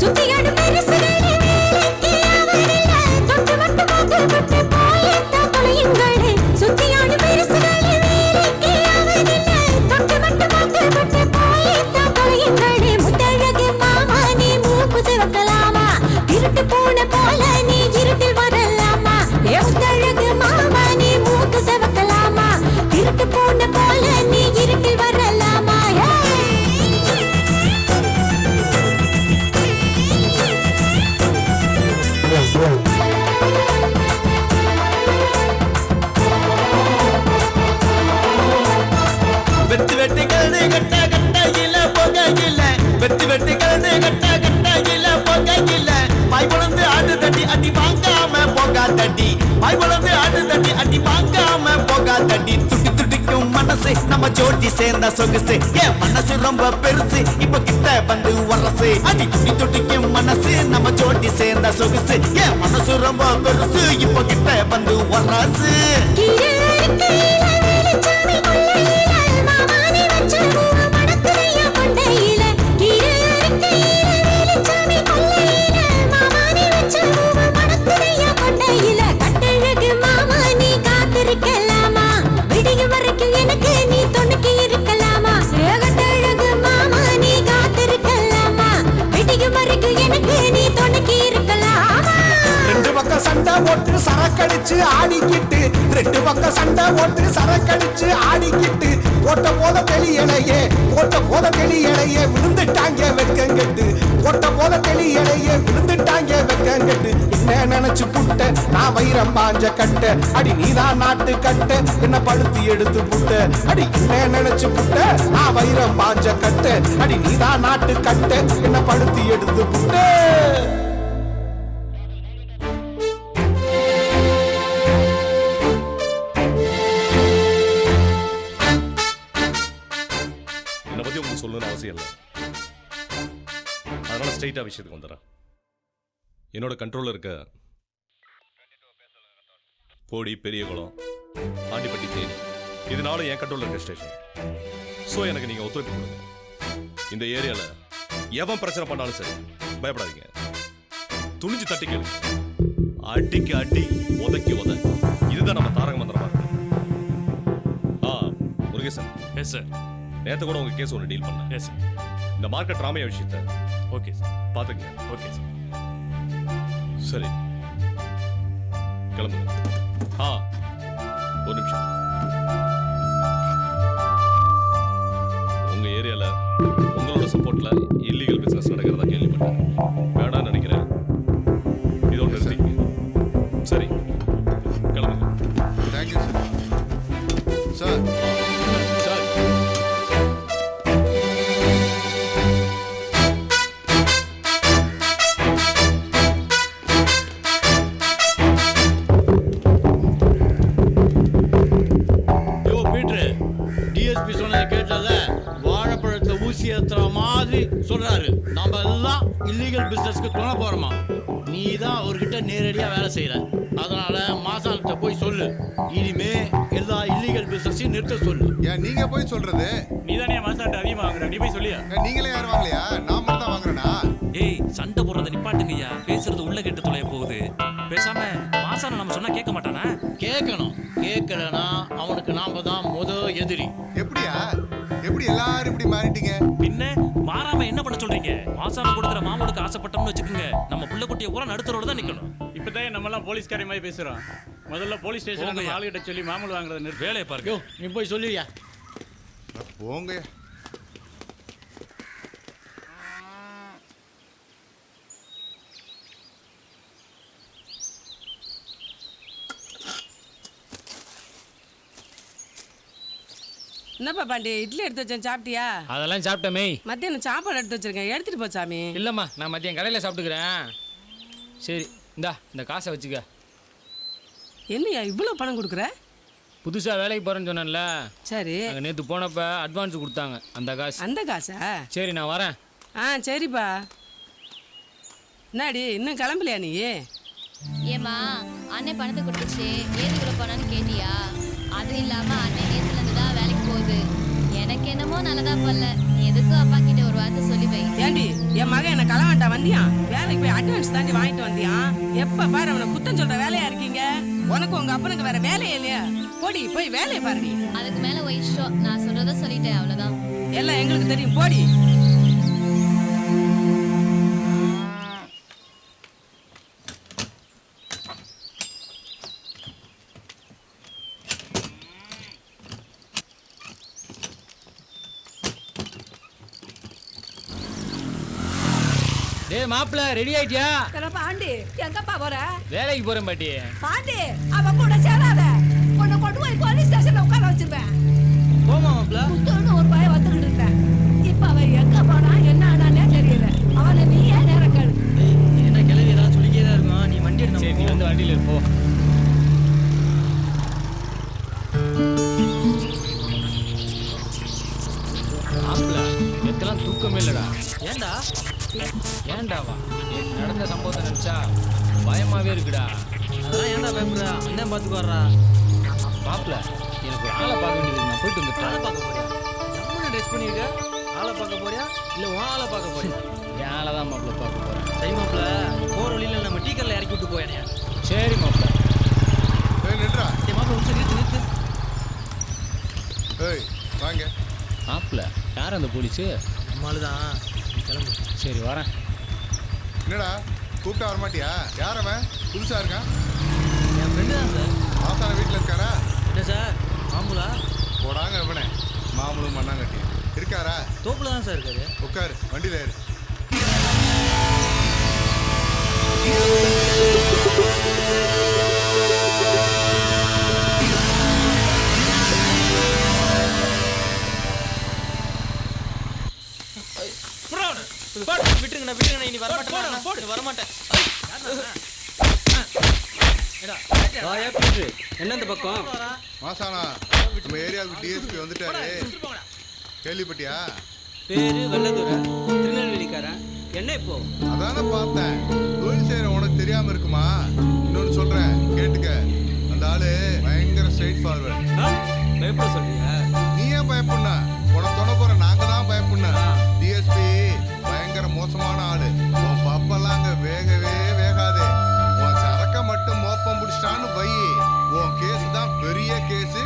சுத்தியாடு பெருசுகளே வேலைக்கு அவரில்ல தொட்டு மட்டு மாத்து பட்டு போயத்த தொலையுங்களே சுத்தியாடு பெருசுகளே வேலைக்கு அவரில்ல தொட்டு மட்டு மாத்து பட்டு போயத்த தொலையுங்களே முத்தழகு மாமா நீ மூக்கு சிவக்கலாமா திருட்டு பூனை போல நீ இருட்டில் வரலாமா ஏ முத்தழகு மாமா நீ மூக்கு சிவக்கலாமா திருட்டு பூனை போல நீ இருட்டில் வரலாமா வெட்டு வெட்டு கழுது கட்ட கட்ட இல்ல போகையில வெட்டு வெட்டு கழுது கட்ட கட்ட இல்ல போகையில பாய் வளர்ந்து ஆடு தட்டி அடி வாங்காம போகா தட்டி பாய் வளர்ந்து ஆடு தட்டி அடி வாங்காம போகா தட்டி துட்டி துடிக்கும் மனசு நம்ம ஜோடி சேர்ந்த சொகுசு என் மனசு ரொம்ப பெருசு இப்ப கிட்ட வந்து வரசு அடி துட்டி துடிக்கும் மனசு நம்ம ஜோடி சேர்ந்த சொகுசு என் மனசு ரொம்ப பெருசு இப்ப கிட்ட வந்து வரசு சண்டை ஓட்டு சரக்கடிச்சு ஆடிக்கிட்டு ரெண்டு பக்கம் சண்டை ஓட்டு சரக்கடிச்சு ஆடிக்கிட்டு போட்ட போத தெளியலையே போட்ட போத தெளியலையே விழுந்துட்டாங்க வெக்கங்கட்டு போட்ட போத தெளியலையே விழுந்துட்டாங்க வெக்கங்கட்டு என்ன நினைச்சு புட்ட நான் வைரம் பாஞ்ச கட்ட அடி நீதான் நாட்டு கட்ட என்ன படுத்தி எடுத்து புட்ட அடி என்ன நினைச்சு புட்ட நான் வைரம் பாஞ்ச கட்ட அடி நீதான் நாட்டு கட்ட என்ன படுத்தி எடுத்து புட்ட சொல்லணும்னு அவசியம் இல்லை. அதனால ஸ்ட்ரைட்டா விஷயத்துக்கு வந்துடுறேன். என்னோட கண்ட்ரோல்ல இருக்க போடி, பெரியகுளம், ஆண்டிப்பட்டி, தேனி இதனால என் கண்ட்ரோல்ல இருக்க ஸ்டேஷன். ஸோ எனக்கு நீங்க ஒத்துழைப்பு கொடுங்க. இந்த ஏரியால எவன் பிரச்சனை பண்ணாலும் சரி பயப்படாதீங்க, துணிஞ்சு தட்டி கேளு. அடிக்கு அடி, உதைக்கு உத. இதுதான் நம்ம தாரக மந்திரமா இருக்கு. முருகேசன். Yes sir. நேற்று கூட உங்க கேஸ் ஒன்று டீல் பண்ணேன். Yes sir. இந்த மார்க்கெட் ராமையா விஷயத்தை ஓகே சார் பார்த்துக்கங்க. ஓகே சார் சரி கிளம்புங்க. ஒரு நிமிஷம். உங்க ஏரியால உங்களோட சப்போர்ட்ல இல்லீகல் பிசினஸ் நடக்கிறதா கேள்விப்பட்டேன். வேணாம்னு நினைக்கிறேன். இதோட நிறுத்திக்கங்க. சரி கிளம்புங்க. Thank you sir. சார் டிஎஸ்பி சொன்னதை கேட்டல, வாழைப்பழத்தை ஊசி ஏத்துற மாதிரி சொல்றாரு. நாம எல்லாம் இல்லீகல் பிசினஸ்க்கு துணை போறோமா? நீ தான் அவர்கிட்ட நேரடியா வேலை செய்யற. அதனால மாசான்கிட்ட போய் சொல்லு, இனிமே எல்லா இல்லீகல் பிசினஸையும் நிறுத்த சொல்லு. ஏன் நீங்க போய் சொல்றது? நீ தானே மாசான்ட்ட அதிகமாக வாங்குற, நீ போய் சொல்லியா? நீங்களே யாரும் வாங்கலையா? நான் மட்டும் தான் வாங்குறேனா? ஏய், சண்டை போடுறத நிப்பாட்டுங்கய்யா. பேசுறது உள்ள கேட்டு தொலைய போகுது. பேசாம மாசான நம்ம சொன்னா கேட்க மாட்டானா? கேட்கணும். கேட்கலனா அவனுக்கு நாம தான் எதிரி. எப்படியா? எப்படி எல்லாரும் இப்படி மாறிட்டீங்க? பின்ன மாறாம என்ன பண்ண சொல்றீங்க? மாசான கொடுக்குற மாமூலுக்கு ஆசைப்பட்டோம்னு வச்சுக்கோங்க, நம்ம புள்ள குட்டியை பூரா நடுத்தரோட தான் நிக்கணும். இப்பதான் நம்ம எல்லாம் போலீஸ்காரி மாதிரி பேசுறோம். முதல்ல போலீஸ் ஸ்டேஷன் ஆளுகிட்ட சொல்லி மாமூல் வாங்குறத நிறுத்து. வேலையை பாருங்க. நீ போய் சொல்லியா? போங்க. என்னப்பா பாண்டி, இட்லி எடுத்து வச்சேன், சாப்பிட்டியா? அதெல்லாம் சாப்பிட்டமே. மத்தியானம் சாப்பாடு எடுத்து வச்சிருக்கேன், எடுத்துட்டு போ சாமி. இல்லைம்மா, நான் மதியம் கடையில் சாப்பிட்டுக்கிறேன். சரி, இந்த காசை வச்சுக்க. என்னையா இவ்வளோ பணம் கொடுக்குற? புதுசாக வேலைக்கு போகிறேன்னு சொன்னேன்ல. சரி. அங்கே நேற்று போனப்போ அட்வான்ஸ் கொடுத்தாங்க, அந்த காசு. அந்த காசா? சரி, நான் வரேன். சரிப்பா. என்னடி இன்னும் கிளம்பலையா நீ? ஏமா அண்ணன் பணத்தை கொடுத்துச்சு, ஏது இவ்வளோ பணம்னு கேட்டியா? அது இல்லாமல் அண்ணன் நேற்றுலேருந்து தான் வேலைக்கு போகுது. எனக்கு என்னமோ நல்லதா பண்ணல. எதுக்கும் அப்பா கிட்ட ஒரு வார்த்தை சொல்லி வை. ஏண்டி என் மகன் என்ன களவாண்டா வந்தியான்? வேலைக்கு போய் அட்வான்ஸ் தாண்டி வாங்கிட்டு வந்தியான். எப்ப பாரு அவனை குத்தம் சொல்ற வேலையா இருக்கீங்க. உனக்கு உங்க அப்பனுக்கு வேற வேலையே இல்லையா? போடி போய் வேலையை பாருடி. அதுக்கு மேல இஷ்டம், நான் சொல்றத சொல்லிட்டேன், அவ்வளவுதான். எல்லாம் எங்களுக்கு தெரியும், போடி. டேய் மாப்பிள்ள, ரெடி ஆயிட்டியா? பாண்டி, எங்கப்பா போற? வேலைக்கு போறேன் பாட்டி. பாண்டி, அவன் கூட சேராத. உன்னை கொண்டு போய் போலீஸ் ஸ்டேஷன்ல உட்கார வச்சிருவேன். போமா மாப்பிள்ள. புத்தூர்னு ஒரு பையன் வந்துகிட்டு இருந்தேன். இப்ப அவன் எங்க போனா என்ன ஆனானே தெரியல. அவனை நீ ஏன் நேரம் கேளு. என்ன கிளவி ஏதாவது சொல்லிக்கே தான் இருக்கும். நீ வண்டி எடுத்து சரி, நீ வந்து வண்டியில் இருப்போ. மாப்பிள்ள, எத்தெல்லாம் தூக்கமே இல்லடா. ஏண்டா? ஏண்டாவா? நடந்த சம்பவத்தை நினைச்சா பயமாவே இருக்குடா. அதெல்லாம் ஏன்டா பயப்படுற? அண்ணன் பார்த்துக்கு வர்றா. மாப்பிள்ள, எனக்கு ஒரு ஆளை பார்க்க வேண்டியது. நான் போயிட்டு வந்துட்டேன். ஆளை பார்க்க போறியா? நம்மளும் ட்ரெஸ் பண்ணியிருக்க. ஆளை பார்க்க போறியா இல்லை உன் ஆளை பார்க்க போறியா? என் ஆளை தான் மாப்பிள்ள பார்க்க போகிறேன். சரி மாப்பிள்ள, போகிற வழியில் நம்ம டீ கல்ல இறக்கி விட்டு போயேனே. சரி மாப்பிள்ள. நின்றா. சரி மாப்பிள்ள, ஒரு நிறுத்து நிறுத்து. ஏய் வாங்க. மாப்பிள்ள, யார் அந்த போலீஸு? நம்மளால தான். கிளம்பு. சரி, வரேன். என்னடா கூப்பிட்டா வரமாட்டியா? யார் அவன்? புதுசா இருக்கான்? என் ஃப்ரெண்டு தான் சார். ஆசான வீட்டில் இருக்காரா? என்ன சார் மாமூலா? போடாங்க அவனே. மாமூலும் மண்ணாங்கட்டி இருக்காரா? தோப்புல தான் சார் இருக்காரு. உட்காரு, வண்டியில் ஏறு. விட்டுருங்கண்ணா விட்டுருங்கண்ணா, இனி வரமாட்டேன். போடு வரமாட்டேன். என்ன இந்த பக்கம்? மாசானா, நம்ம ஏரியாவுக்கு டிஎஸ்பி வந்துட்டாரு. கேள்விப்பட்டியா? பேரு வெள்ளதுரை, திருநெல்வேலிக்காரன். என்ன இப்போ? அதானே பார்த்தேன். தொழில் செய்யற உனக்கு தெரியாம இருக்குமா? இன்னொன்னு சொல்றேன், கேட்டுக்க. அந்த ஆளு பயங்கர ஸ்ட்ரைட் ஃபார்வர்ட். பயப்பட சொல்றியா? நீ ஏன் பயப்படனா? உனக்கு தொட போற நாங்க தான் பயப்படணும். டிஎஸ்பி பயங்கர மோசமான ஆளு. உன் பப்பெல்லாம் அங்க வேகவே வேகாது. உன் சரக்க மட்டும் மோப்பம் பிடிச்சிட்டான்னு வை, உன் கேஸ் தான் பெரிய கேஸ்.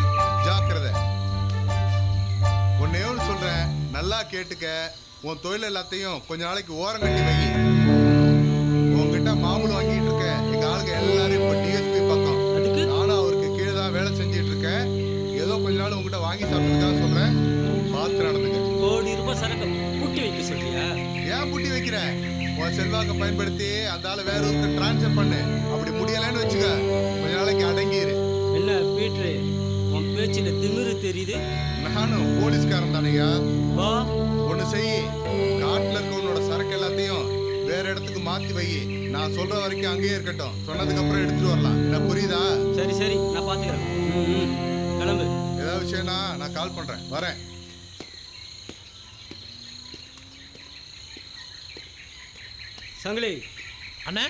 ஜாக்கிரதை. ஒன்னே ஒன்று சொல்றேன், நல்லா கேட்டுக்க. உன் தொழில் எல்லாத்தையும் கொஞ்ச நாளைக்கு ஓரம் கட்டி வை. உன்கிட்ட மாமூல் வாங்கிட்டு இருக்க எங்க ஆளுங்க எல்லாரும் இப்ப டிஎஸ்பி பக்கம். நானும் அவருக்கு கீழே தான் வேலை செஞ்சிட்டு இருக்கேன். ஏதோ கொஞ்ச நாள் உங்ககிட்ட வாங்கி சாப்பிட்டுதான் சொல்றேன், பார்த்து நடந்துங்க. கோடி ரூபாய் சரக்கு பூட்டி வைக்க சொல்றியா? ஏன் பூட்டி வைக்கிற? உன் செல்வாக்க பயன்படுத்தி அந்த ஆளை வேற ஊருக்கு டிரான்ஸ்ஃபர் பண்ணு. அப்படி முடியலன்னு வச்சுக்க, கொஞ்ச நாளைக்கு அடங்கிரு. என்ன பீட்ரு, உன் பேச்சில திமிரு தெரியுது. நானும் போலீஸ்காரன் தானையா. ஒண்ணு செய், காட்டுல இருக்க உன்னோட சரக்கு எல்லாத்தையும் வேற இடத்துக்கு மாத்தி வை. நான் சொல்ற வரைக்கும் அங்கேயே இருக்கட்டும். சொன்னதுக்கு அப்புறம் எடுத்துட்டு வரலாம். என்ன புரியுதா? சரி சரி, நான் பாத்துக்கிறேன். கிளம்பு. ஏதாவது விஷயம்னா நான் கால் பண்றேன். வரேன். சங்கிலி அண்ணே,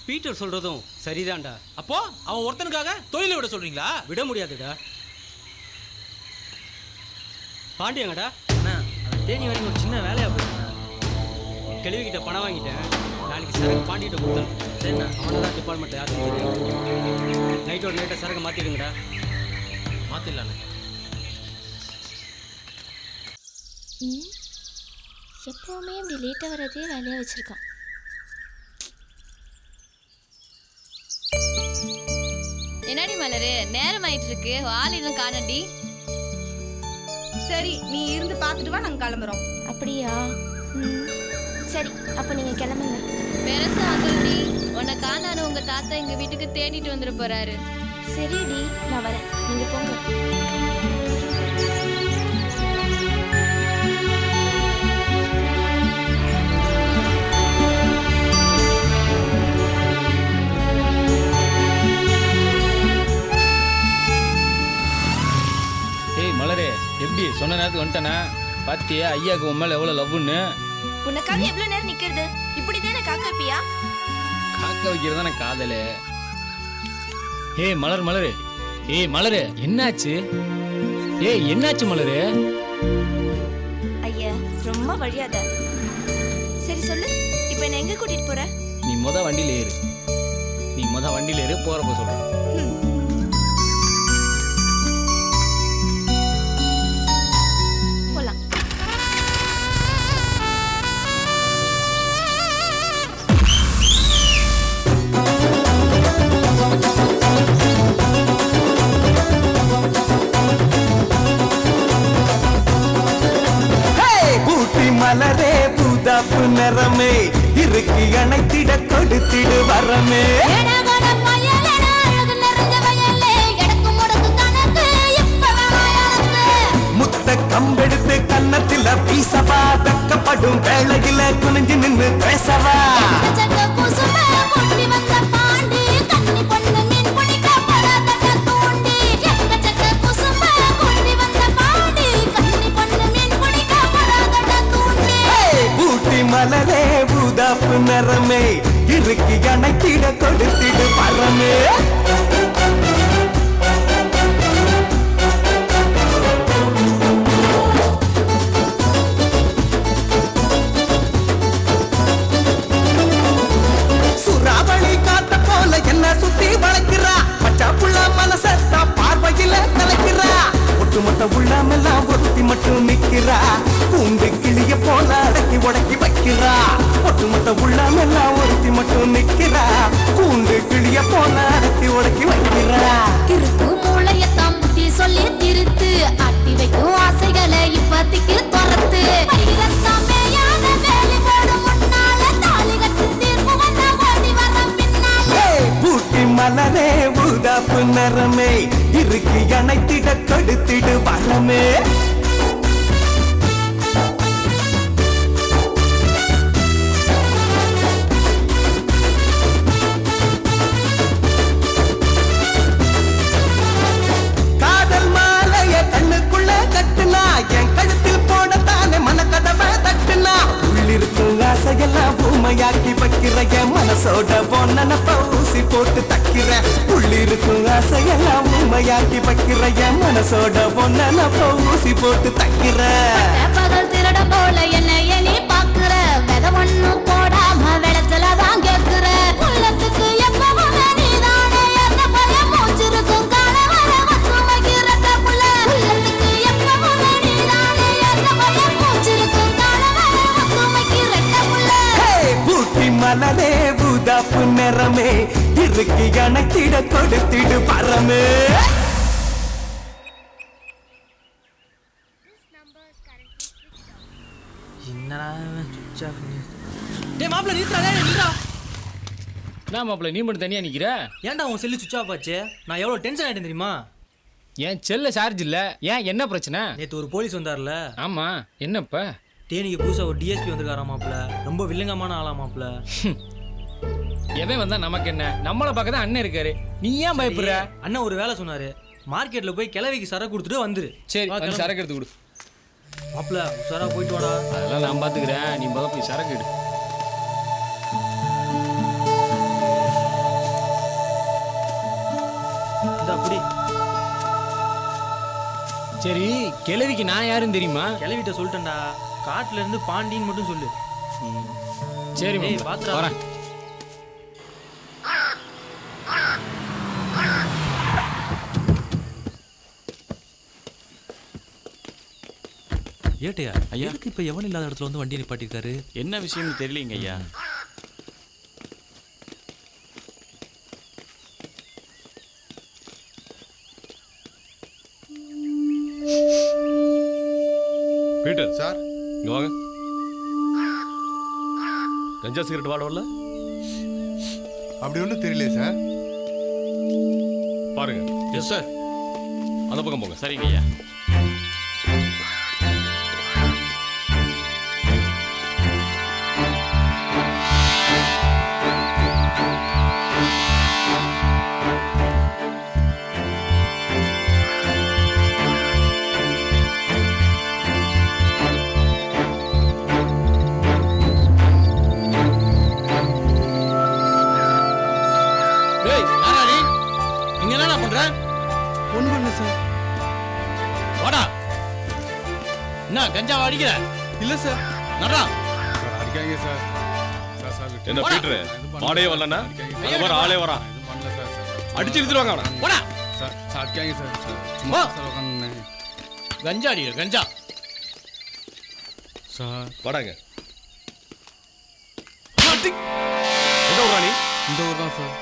பீட்டர் சொல்றதும் சரிதான்டா. அப்போ அவன் ஒருத்தனுக்காக தொழிலை விட சொல்றீங்களா? விட முடியாதுடா. பாண்டியங்கடா. அண்ணா, அவன் தேனி வரைக்கும் ஒரு சின்ன வேலையா போயிருந்தா. கேள்விக்கிட்ட பணம் வாங்கிட்டேன். நாளைக்கு சரக்கு பாண்டிகிட்ட கொடுத்தேன். சரிண்ணா, அவனை தான் டிபார்ட்மெண்ட் யாருன்னு தெரியும். நைட்டோட நைட்டை சரக்கு மாற்றிடுங்கடா. மாற்றிடலாண்ணே. எப்போவுமே இப்படி லேட்டாக வரதே வேலையாக வச்சுருக்கான். என்னடி மலரு, நேரம் ஆயிட்டு இருக்கு, ஆள் இன்னும் காணடி. சரி, நீ இருந்து பார்த்துட்டு வா, நாங்கள் கிளம்புறோம். அப்படியா? சரி, அப்போ நீங்கள் கிளம்புங்க. பெருசா ஆகுடி, உன்னை காணான்னு உங்க தாத்தா எங்க வீட்டுக்கு தேடிட்டு வந்துட போறாரு. சரிடி, நான் வரேன், நீங்கள் போங்க. மலரே, எப்படி சொன்ன நேரத்துக்கு வந்துட்டேனா? பாத்தியா ஐயாக்கு உன் மேல எவ்வளவு லவ்னு? உனக்காக எவ்வளவு நேரம் நிக்கிறது? இப்படி தானே காக்க வைப்பியா? காக்க வைக்கிறது தானே காதலே. ஏய் மலர், மலரு, ஏய் மலரு, என்னாச்சு? ஏய் என்னாச்சு மலரு? ஐயா, ரொம்ப வழியாத. சரி சொல்லு, இப்போ என்ன எங்க கூட்டிட்டு போற? நீ வண்டியில ஏறு. நீ வண்டியில ஏறு, போறப்ப சொல்றேன். மலரே புதாப்பு நிறமே இருக்கு அணைத்திட கொடுத்திடு வரமே. முத்த கம்பெடுத்து கன்னத்தில வீசவா, வெக்கப்படும் வேளையில குனிஞ்சு நின்று பேசவா. மலரே பூதாப்பு நிறமே இருக்கு அணைத்திட கொடுத்திடு பரமே. சுறாவளி காத்த போல என்ன சுத்தி வளர்க்கிறா. பச்சா புள்ள மனசத்தா பார்வையில கலக்கிறா. ஒட்டுமொத்த உள்ளமெல்லாம் ஒருத்தி மட்டும் நிக்கிறா. பூண்டு கிளிய போல அடக்கி உடக்கி வைக்கிறா. ஒட்டுமொத்த உள்ளமெல்லாம் ஒருத்தி மட்டும் நிக்கிறா. பூண்டு கிளிய போல அடக்கி உடக்கி வைக்கிறா. திருப்பு மூளையத்தான் புத்தி சொல்லி திருத்து. அட்டி வைக்கும் ஆசைகளை இப்பத்திக்கு துரத்து. பூட்டி மலரே பூதாப்பு நிறமே இருக்கு அணைத்திட கொடுத்திடு வரமே. காதல் மாலைய கண்ணுக்குள்ள கட்டுனா, என் கழுத்தில் போடத்தானே மனக்கதவை தட்டுனா. உள்ளிருக்கும் ஆசையெல்லாம் பூமையாக்கி வைக்கிற என் மனசோட பொன்னப்ப ஊசி போட்டு தக்கிற. உள்ளிருக்கும் ஆசையெல்லாம் பூமையாக்கி வைக்கிற என் மனசோட பொன்னப்ப ஊசி போட்டு தக்கிற. பகல் திருட போல என்னைய நீ பாக்குற. வெத ஒண்ணு போடாம விளைச்சலதான் கேக்குற. உள்ளத்துக்கு எப்பவும் நீதானே என்ன பயம் மூச்சிருக்கும் கால வர வந்து வைக்கிற புள்ள. உள்ளத்துக்கு எப்பவும் நீதானே ரோஜாப்பு நிறமே இருக்கு அணைத்திட கொடுத்திடு பரமே. என்னடா சுவிட்ச் ஆஃப். டேய் மாப்ள நிறுத்துடா, நில்றா. நான் மாப்பிள்ள நீ மட்டும் தனியா நிக்கிற? ஏன்டா உன் செல்லு சுவிட்ச் ஆஃப் ஆச்சு? நான் எவ்வளவு டென்ஷன் ஆயிட்டேன் தெரியுமா? ஏன் செல்ல சார்ஜ் இல்ல. ஏன் என்ன பிரச்சனை? நேத்து ஒரு போலீஸ் வந்தார்ல. ஆமா, என்னப்பா? தேனிக்கு புதுசா ஒரு டிஎஸ்பி வந்திருக்காரா மாப்ள. ரொம்ப வில்லங்கமான ஆளா மாப்ள. எவன் வந்தா நமக்கு என்ன? நம்மள பார்க்க தான் அண்ணன் இருக்காரு. நீ ஏன் பயப்படுற? அண்ணன் ஒரு வேலை சொன்னாரு. மார்க்கெட்ல போய் கிழவிக்கு சரக்கு கொடுத்துட்டு வந்துரு. சரி, வந்து சரக்கு எடுத்து கொடு. மாப்ள உசாரா போயிட்டு வாடா. அதெல்லாம் நான் பாத்துக்கிறேன். நீ முதல்ல போய் சரக்கு எடு. அப்படி சரி, கிழவிக்கு நான் யாருன்னு தெரியுமா? கிழவிட்ட சொல்லிட்டேன்டா. காட்டுல இருந்து பாண்டின்னு மட்டும் சொல்லு. சரி பாத்துறா. வரேன். ஏட்டையா ஐயா, இப்ப எவன் இல்லாத இடத்துல வந்து வண்டியை நிப்பாட்டிருக்காரு? என்ன விஷயம்னு தெரியலீங்க ஐயா. பீட்டர் சார் இங்க வாங்க. கஞ்சா சிகரெட் வாட வரல? அப்படி ஒன்றும் தெரியல சார். பாருங்க. Yes sir. அந்த பக்கம் போங்க. சரிங்க ஐயா. ஒண்ணு பண்ணல சார். வாடா. என்ன கஞ்சா அடிக்கிற? இல்ல சார். நடா. சார் அடிக்காதீங்க சார். என்ன பீட்டர் மாடே வரலன்னா வர ஆளே வரா. அடிச்சு எடுத்துருவாங்க அவன. போடா. சார் அடிக்காதீங்க சார். சும்மா சார் உட்கார்ந்தேன். கஞ்சா அடிக்கிற கஞ்சா. சார் வாடாங்க. எந்த ஊரா நீ? இந்த ஊர் தான் சார்.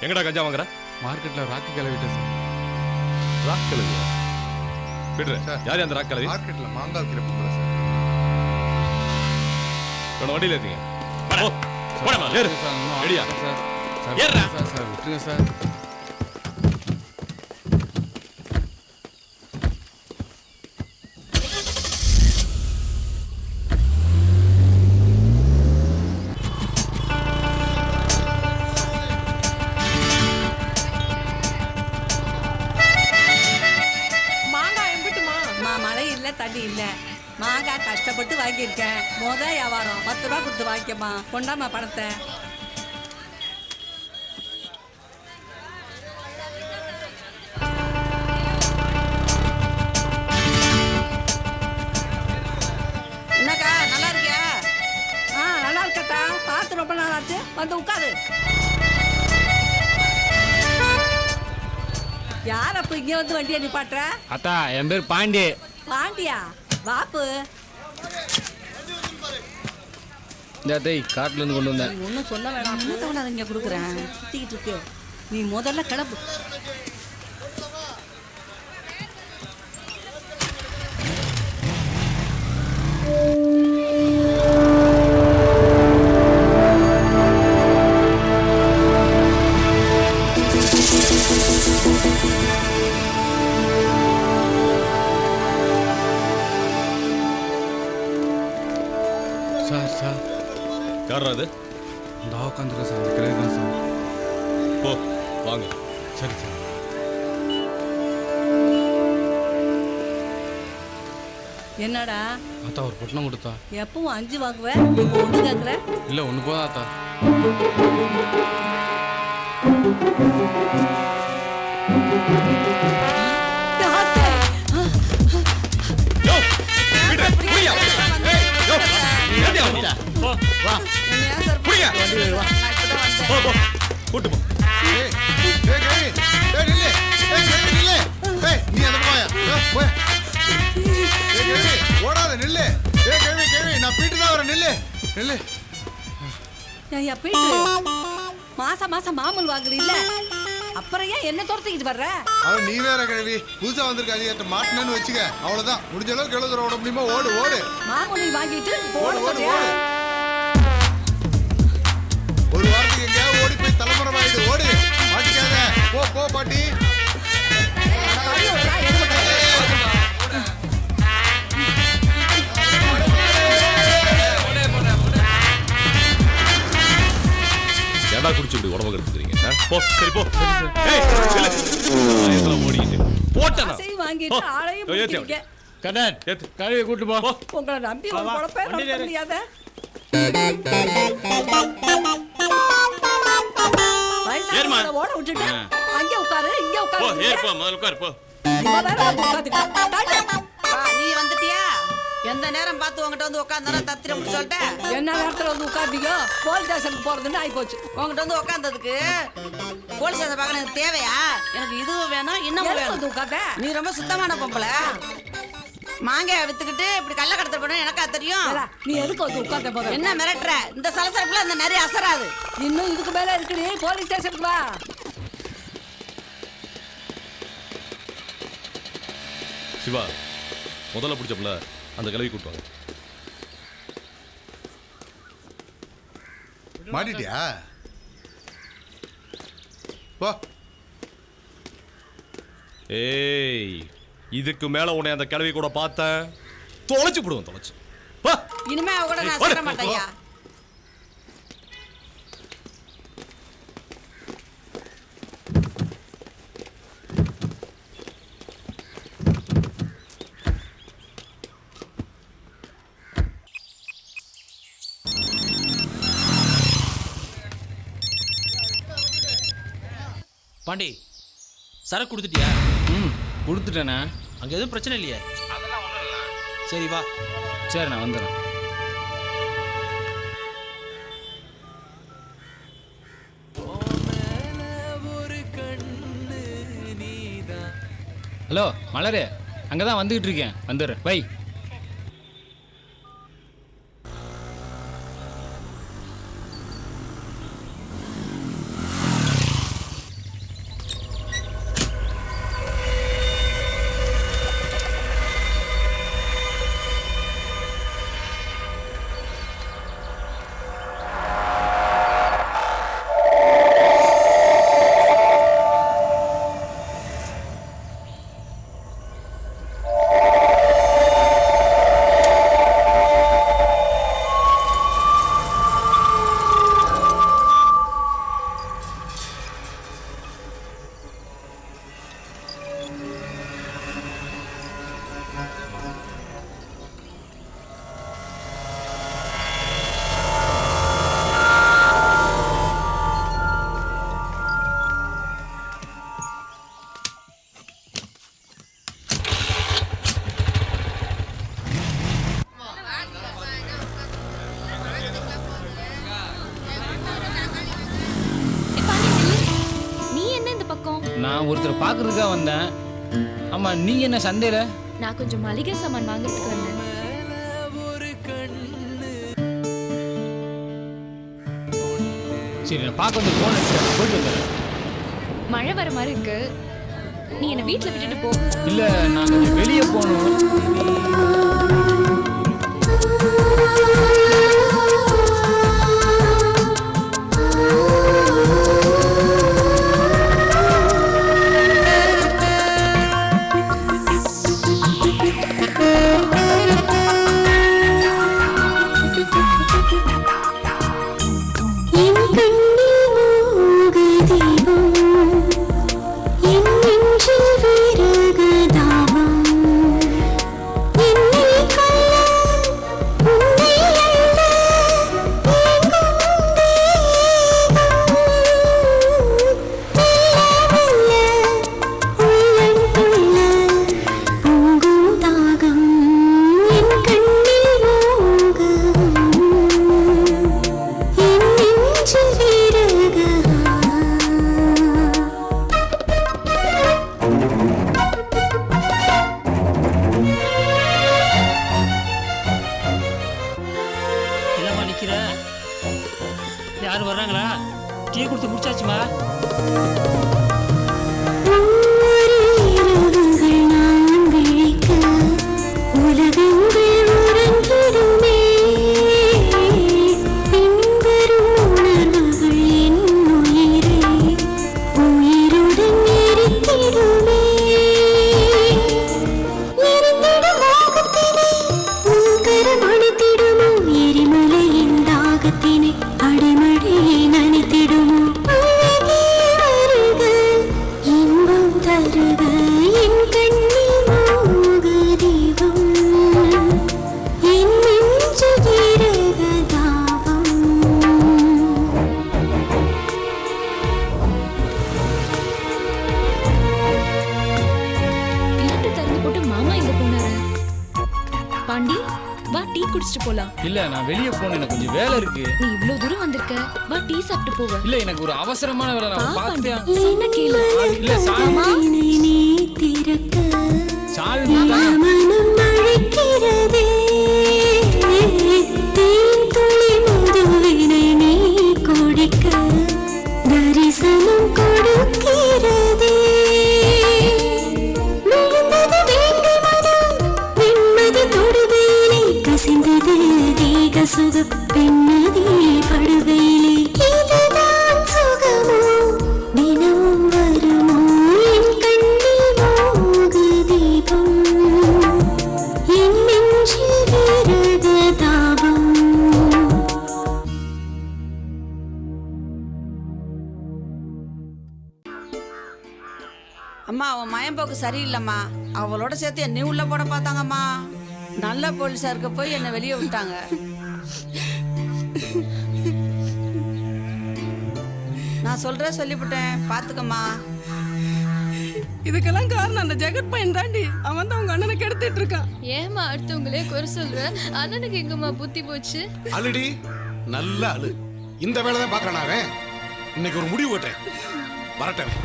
எங்கடா கஞ்சா வாங்குற? மார்க்கெட்ல ராக்கி கிளவிட்ட சார். ராக் கிளவியா? பீட்டர் யார் அந்த ராக் கிளவி? மார்க்கெட்ல மாங்காய் விற்கிற பொம்பளை சார். இவனை வண்டியில் ஏற்றிங்க. சார் ரெடியா? சார் சார் விட்டுருங்க சார். தண்ணி இல்லை. மாங்காய் கஷ்டப்பட்டு வாங்கியிருக்கேன். வியாபாரம் 10 ரூபா கொடுத்து வாங்கிக்கம்மா. கொண்டாமா பணத்தை. என்னக்கா நல்லா இருக்கியா? நல்லா இருக்கட்டா. பார்த்து ரொம்ப நாள் ஆச்சு. வந்து உட்காரு. யார் அப்ப இங்க வந்து வண்டியை நிப்பாட்டுற? அத்தா, என் பேர் பாண்டி. பாண்டியா? வாப்பு. இந்த டேய் காட்டுல இருந்து கொண்டு வந்தேன். நீ ஒன்றும் சொல்ல வேணாம். என்ன அதை இங்கே கொடுக்குறேன். சுற்றிக்கிட்டு இருக்கு. நீ முதல்ல கிளம்பு. சார் சார் யாரா அது? இந்த உட்காந்துருக்க சார். அந்த கிளவி தான் சார். போ வாங்க. சரி சார். என்னடா ஆத்தா ஒரு பொட்டணம் கொடுத்தா. எப்பவும் 5 வாங்குவேன். இப்போ 1 கேட்குற. இல்லை 1 போதா ஆத்தா. ஓடாத நில்லு. நான் பீட்டு தான் வரேன். நில்லு நில்லு. ஐயா போயிட்டு மாசம் மாசம் மாமூல் வாங்குறீல்ல, அப்புறம் ஏன் என்ன துரத்திக்கிட்டு வர்ற? அவன் நீ வேற கிழவி புதுசா வந்திருக்க அதிகாரத்தை மாட்டினு வச்சுக்க, அவ்வளவுதான். முடிஞ்ச அளவுக்கு எவ்வளவு தூரம் ஓட முடியுமோ ஓடு ஓடு. மாமூலி வாங்கிட்டு ஓடு ஓடு ஓடு. ஒரு வாரத்துக்கு எங்கேயாவது ஓடி போய் தலைமுறைவாயிடு, ஓடு. மாட்டிக்காத, போ போ பாட்டி. ஏடா குடிச்சு இப்படி உடம்பு கெடுத்துக்கிறீங்க? போ சரி போ. ஏய் இதெல்லாம் ஓடிட்டு போட்டனா சரி வாங்கிட்டு ஆளையும் பிடிக்கிறீங்க. கண்ணன் கழுவி கூட்டு போ. உங்களை நம்பி ஒரு பொழப்பே நடத்த முடியாத. வயசானவங்கள ஓட விட்டுட்டு அங்கே உட்காரு இங்கே போ உட்காரு. ஏறு போ முதல்ல உட்காரு போ. நீ வந்துட்டியா? எந்த நேரம் பார்த்து உங்ககிட்ட வந்து உட்காந்தானே தத்திர முடிச்சு சொல்லிட்டேன். என்ன நேரத்துல வந்து உட்காந்தீங்க? போலீஸ் ஸ்டேஷனுக்கு போறதுன்னு ஆகி போச்சு. உங்ககிட்ட வந்து உட்காந்ததுக்கு போலீஸ் ஸ்டேஷன் பார்க்க எனக்கு தேவையா? எனக்கு இதுவும் வேணும் இன்னமும் வேணும். உட்காந்த நீ ரொம்ப சுத்தமான பொம்பளை. மாங்காய் வித்துக்கிட்டு இப்படி கள்ள கடத்தல் பண்ண எனக்கா தெரியும்? நீ எதுக்கு வந்து உட்கார்ந்த போத? என்ன மிரட்டுற? இந்த சலசலப்புல அந்த நிறைய அசராது. இன்னும் இதுக்கு மேல இருக்குடி. போலீஸ் ஸ்டேஷனுக்கு வா. சிவா முதல்ல பிடிச்சப்பல அந்த கிளவி கூட்டுவாங்க. மாட்டிட்டியா? போ. ஏய் இதுக்கு மேல உன்னை அந்த கிளவி கூட பார்த்தேன் தொலைச்சு போடுவோம், தொலைச்சு. இனிமே அவ கூட நான் சேர மாட்டேயா. பாண்டி சரக்கு கொடுத்துட்டியா? கொடுத்துட்டேண்ணா. அங்கே எதுவும் பிரச்சனை இல்லையே? சரி வா. சரி நான் வந்துடுறேன். ஹலோ மலரு, அங்கே தான் வந்துக்கிட்டு இருக்கேன், வந்துடுறேன். பை. நான் ஒருத்தர் பார்க்கறதுக்காக வந்தேன். ஆமா நீங்க என்ன சந்தையில? நான் கொஞ்சம் மளிகை சாமான் வாங்குறதுக்கு வந்தேன். சரி நான் பார்க்க வந்து போன் அடிச்சேன், போயிட்டு வந்துடுறேன். மழை வர மாதிரி இருக்கு, நீ என்ன வீட்டில் விட்டுட்டு போ. இல்ல நான் கொஞ்சம் வெளியே போகணும். என் நெஞ்சில் விறகு தாபம் டீ கொடுத்து முடிச்சாச்சுமா. பாண்டி வா டீ குடிச்சிட்டு போலாம். இல்ல நான் வெளிய போறேன், எனக்கு கொஞ்சம் வேலை இருக்கு. நீ இவ்ளோ தூரம் வந்திருக்க, வா டீ சாப்பிட்டு போவ. இல்ல எனக்கு ஒரு அவசரமான வேலை, நான் பாத்துட்டேன். என்ன கேளு. இல்ல சாமா சாவி மனம் அழைக்கிறதே தேன்துளி மதுவினை நீ குடிக்க தரிசனம் கொடுக்கிறதே விழுந்தது வேங்கை மனம் வெண்மதி தொடுவேலை கசிந்தது தேக சுக பெண்ணதே படுவேலை இதுதான் சுகமோ தினமும் வருமோ என் கண்ணில் மோக தீபம் என் நெஞ்சில் விரத தாபம். அம்மா அவன் மயம்போக்கு சரியில்லைம்மா, அவளோட சேர்த்து என்னையும் உள்ள போட பார்த்தாங்கம்மா. நல்ல போலீஸாருக்கு போய் என்னை வெளியே விட்டாங்க. நான் சொல்றேன் சொல்லிவிட்டேன், பாத்துக்கம்மா. இதுக்கெல்லாம் காரணம் அந்த ஜெகத் பையன் தாண்டி. அவன் தான் உங்க அண்ணனை கெடுத்துட்டு இருக்கான். ஏமா அடுத்தவங்களே குறை சொல்ற? அண்ணனுக்கு எங்கம்மா புத்தி போச்சு? அழுடி நல்ல அழு. இந்த வேலை தான் பார்க்கறான் அவன். இன்னைக்கு ஒரு முடிவு ஓட்டேன் வரட்டேன்.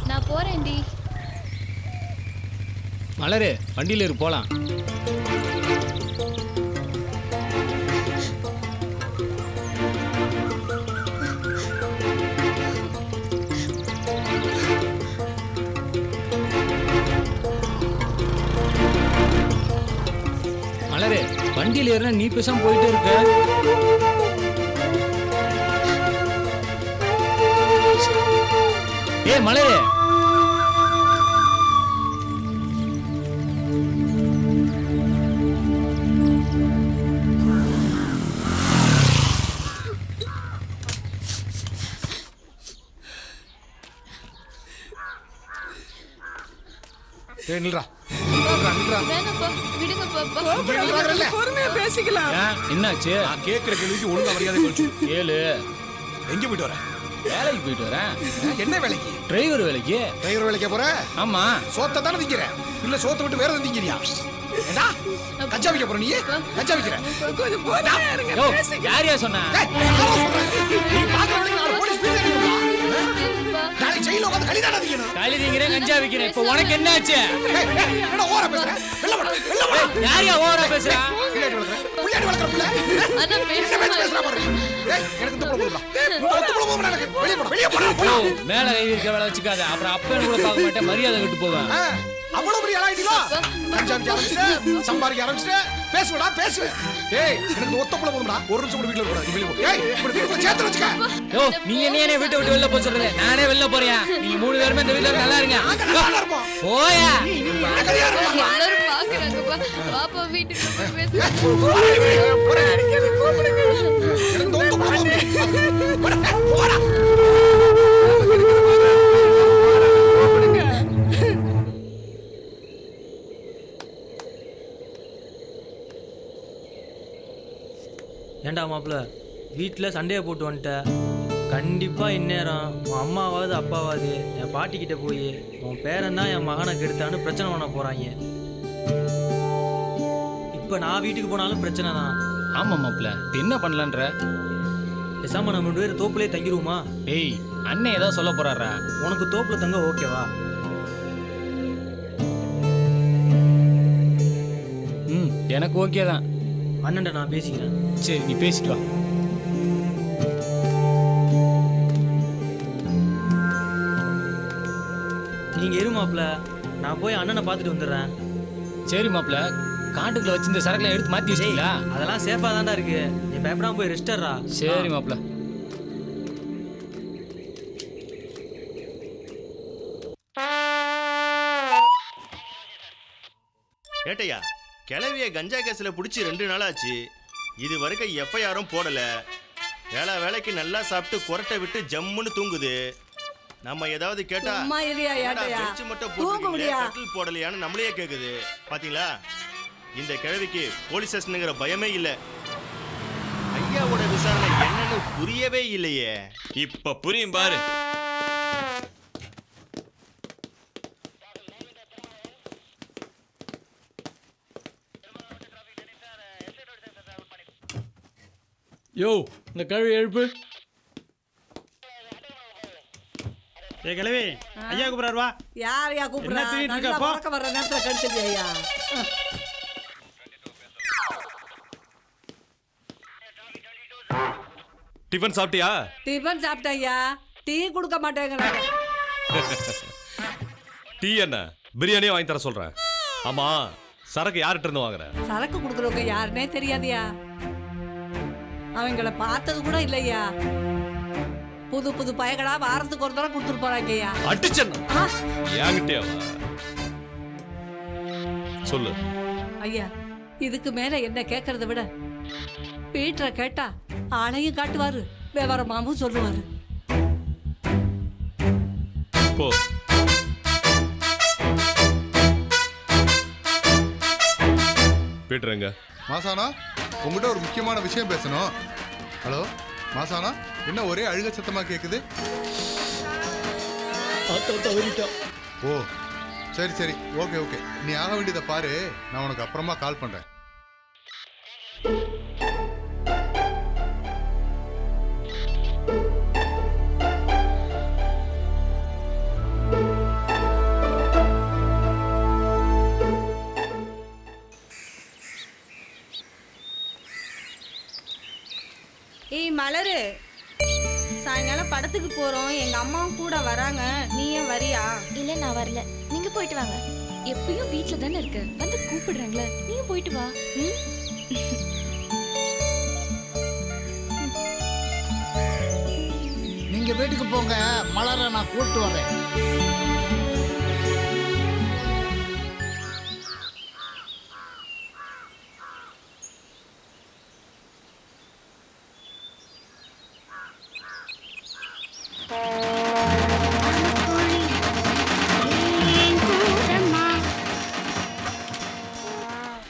நான் போறேன்டி. மலரு வண்டியில இரு போலாம். மலரு வண்டியில ஏறினா நீ பேசாம போயிட்டே இருக்க. ஏ மலரு நில்றா. வேணாப்பா விடுங்கப்பா. பொறுமையா பேசிக்கலாம். என்னாச்சு? நான் கேட்கிற கேள்விக்கு ஒழுங்கா மரியாதை கொடுத்து ஏழு. எங்க போயிட்டு வர? வேலைக்கு போயிட்டு வரேன். என்ன வேலைக்கு? டிரைவர் வேலைக்கு. டிரைவர் வேலைக்கு போற? ஆமா. சோத்தை தானே திங்கிற, இல்ல சோத்தை விட்டு வேற எதுவும் திங்கிறியா? ஏடா கஞ்சா விக்க போற? நீ கஞ்சா விக்கிற? கொஞ்சம் போடா இருங்க, யோ, பேசிக்கலாம். யாரையா சொன்னா? நீ பாக்குற வேலைக்கு நாலு போலீஸ் பேர் தெரியுமா? நாளை ஜெயில உட்கார்ந்து களி தானே திங்கணும். களி திங்கிறேன், கஞ்சா விக்கிறேன். இப்போ உனக்கு என்ன ஆச்சு? என்னடா ஓவரா பேசுற? வெல்ல போடா, வெல்ல போடா. யாரையா ஓவரா பேசுறா? புள்ளையாடி வளர்க்கற புள்ள. அண்ணா என்ன பேசுறா பாரு. ஏய் எனக்கு இந்த புள்ள போடுடா. இந்த புள்ள போடுடா எனக்கு. வெளிய போடா, வெளிய போடா. மேல கை வைக்க வேலை வச்சுக்காத. அப்புறம் அப்பன்னு கூட பார்க்க மாட்டேன், மரியாதை விட்டு போவேன். அவ்வளவு பெரிய ஆளாயிட்டீங்களா? கஞ்சா விக்க ஆரம்பிச்சிட்டு, சம்பாதிக்க ஆரம்பிச்சிட்டு, பேசுவடா பேசு. ஏய் எனக்கு ஒத்த புள்ள போடுடா. ஒரு நிமிஷம் கூட வீட்ல இருக்க கூடாது. வெளிய போ. ஏய் இப்படி வீட்டுக்குள்ள சேர்த்து வச்சுக்க. யோ நீ என்ன வீட்டை விட்டு வெளில போக சொல்றது? நானே வெளில போறேன். நீங்க மூணு பேருமே இந்த வீட்ல நல்லா இருங்க. போயா. எல்லாரும் பாக்குறாங்கப்பா. பாப்பா வீட்டுக்கு போய் பேசலாம். போடா. ஏண்டா மாப்பிள்ள வீட்டில் சண்டையை போட்டு வந்துட்டேன். கண்டிப்பாக இந்நேரம் உன் அம்மாவாவது அப்பாவாது என் பாட்டிக்கிட்ட போய் உன் பேரன் தான் என் மகனை கெடுத்தான்னு பிரச்சனை பண்ண போகிறாங்க. இப்போ நான் வீட்டுக்கு போனாலும் பிரச்சனை தான். ஆமா மாப்பிள்ள, என்ன பண்ணலான்ற? பேசாம நம்ம 2 பேரும் தோப்புலேயே தங்கிடுவோமா? ஏய் அண்ணன் ஏதாவது சொல்ல போறாரா? உனக்கு தோப்புல தங்க ஓகேவா? எனக்கு ஓகே தான். அண்ணன்ட்ட நான் பேசிக்கிறேன். சரி நீ பேசிட்டு வா. நீங்கள் இரு மாப்பிள்ள, நான் போய் அண்ணனை பார்த்துட்டு வந்துடுறேன். சரி மாப்பிள்ள, காட்டுக்குள்ள வச்சிருந்த சரக்குலாம் எடுத்து மாற்றி வச்சிங்களா? அதெல்லாம் சேஃபாக தான்டா இருக்கு. நீ பயப்படாம போய் ரெஸ்டர்ரா. சரி மாப்பிள்ள. ஏட்டையா, கிளவிய கஞ்சா கேஸில் பிடிச்சி 2 நாள் ஆச்சு. இது வரைக்கும் எஃப்ஐஆரும் போடல. வேலைக்கு நல்லா சாப்பிட்டு குரட்டை விட்டு ஜம்முன்னு தூங்குது. நம்ம ஏதாவது கேட்டா பெஞ்சு மட்டும் கட்டில் போடலையான்னு நம்மளையே கேக்குது. பாத்தீங்களா, இந்த கிழவிக்கு போலீஸ் ஸ்டேஷனுங்கிற பயமே இல்லை. ஐயாவோட விசாரணை என்னன்னு புரியவே இல்லையே. இப்ப புரியும் பாரு. யோ, இந்த கழுவி எழுப்பு. ஏ கிழவி, ஐயா கூப்பிடுறாரு வா. யார் யா கூப்பிடுறா? நல்லா பறக்க வர்ற நேரத்துல கடிச்சிருக்கியா ஐயா? டிஃபன் சாப்பிட்டியா? டிஃபன் சாப்பிட்டேன் ஐயா. டீ கொடுக்க மாட்டேங்கிறாங்க. டீ என்ன, பிரியாணியே வாங்கி தர சொல்றேன். ஆமா, சரக்கு யார்கிட்ட இருந்து வாங்குற? சரக்கு கொடுக்குறவங்க யாருன்னே தெரியாதியா. அவங்கள பார்த்தது கூட இல்லையா. புது பயகடா வாரத்துக்கு ஒரு தடவை கொடுத்துட்டு போறாங்கய்யா. அடிச்சேன்னா என்கிட்டே சொல்லு. ஐயா, இதுக்கு மேல என்ன கேட்கறத விட பீட்டரை கேட்டா ஆளையும் காட்டுவாரு, விவரமாவும் சொல்லுவாரு. போ. பீட்டர் எங்க? மாசானா, உங்ககிட்ட ஒரு முக்கியமான விஷயம் பேசணும். ஹலோ மாசானா, என்ன ஒரே அழுக சத்தமா கேக்குது? ஓ சரி ஓகே. நீ ஆக வேண்டியதை பாரு, நான் உனக்கு அப்புறமா கால் பண்றேன். ஏய் மலரு, சாயங்காலம் படத்துக்கு போறோம். எங்க அம்மாவும் கூட வராங்க. நீ ஏன் வரியா? இல்ல நான் வரல, நீங்க போயிட்டு வாங்க. எப்பயும் வீட்ல தானே இருக்க, வந்து கூப்பிடுறாங்களே, நீயும் போயிட்டு வா. நீங்க வீட்டுக்கு போங்க, மலரை நான் கூப்பிட்டு வரேன்.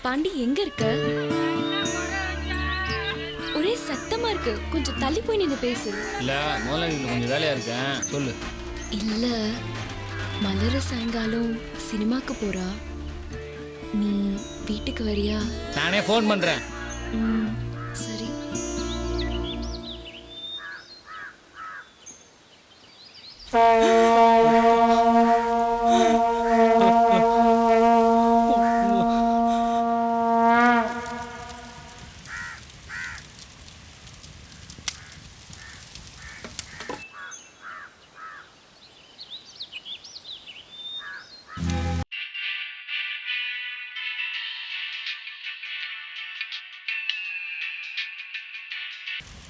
பாண்டி எங்க இருக்க? ஒரே சத்தமா இருக்கு, கொஞ்சம் தள்ளி போய் நின்று பேசு. இல்ல முதல்ல கொஞ்சம் வேலையா இருக்கேன், சொல்லு. இல்ல மலர சாயங்காலம் சினிமாக்கு போறா, நீ வீட்டுக்கு வரியா? நானே ஃபோன் பண்றேன். சரி.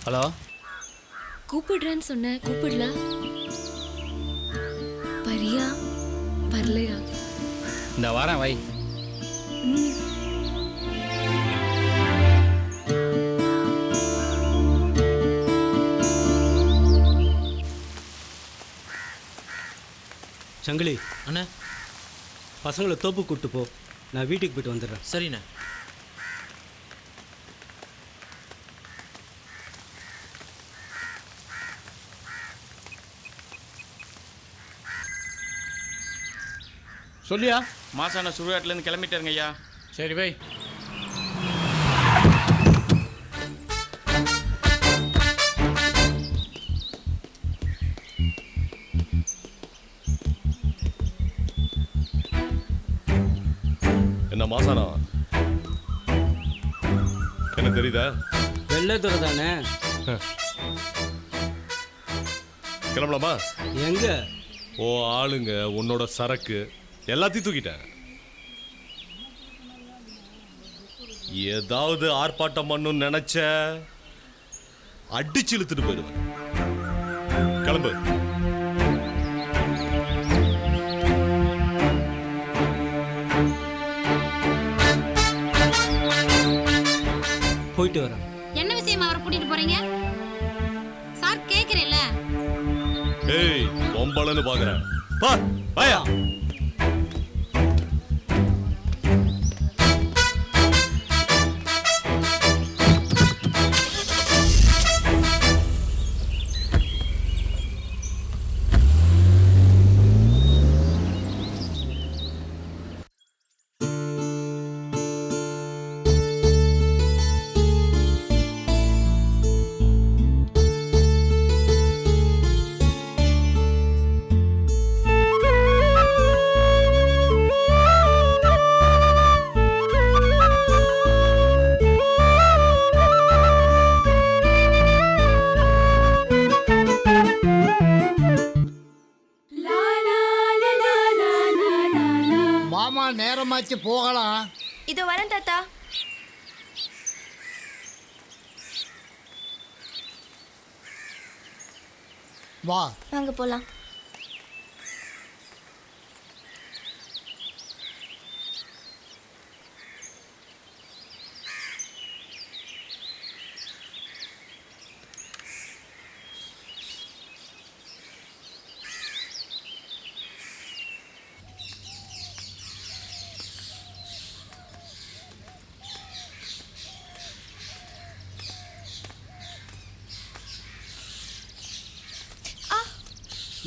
ஹலோ, கூப்பிடுறேன்னு சொன்ன, கூப்பிடல. வரியா வரலையா? இந்த வாரம் வை. சங்கிலி அண்ணா, பசங்களை தோப்பு கூப்பிட்டு போ, நான் வீட்டுக்கு போயிட்டு வந்துடுறேன். சரிண்ணே. சொல்லியா? மாசான சுடுகாட்டிலேருந்து கிளம்பிட்டாருங்க ஐயா. சரி வை. என்ன மாசானா, என்ன தெரியுதா? வெள்ளத்துறை தானே. கிளம்பலாமா? எங்க? ஓ ஆளுங்க, உன்னோட சரக்கு எல்லாத்தையும் தூக்கிட்டேன். ஏதாவது ஆர்ப்பாட்டம் பண்ணணும்னு நினைச்ச அடிச்சு இழுத்துட்டு போயிடுவேன். கிளம்பு. போயிட்டு வரேன். என்ன விஷயமா அவரை கூட்டிட்டு போறீங்க சார்? கேக்குறேன்ல. ஏய் பொம்பளைன்னு பாக்குறேன். பா பாயா. மாமா நேரமாச்சு போகலாம். இது வரேன் தாத்தா. வா வாங்க போலாம்.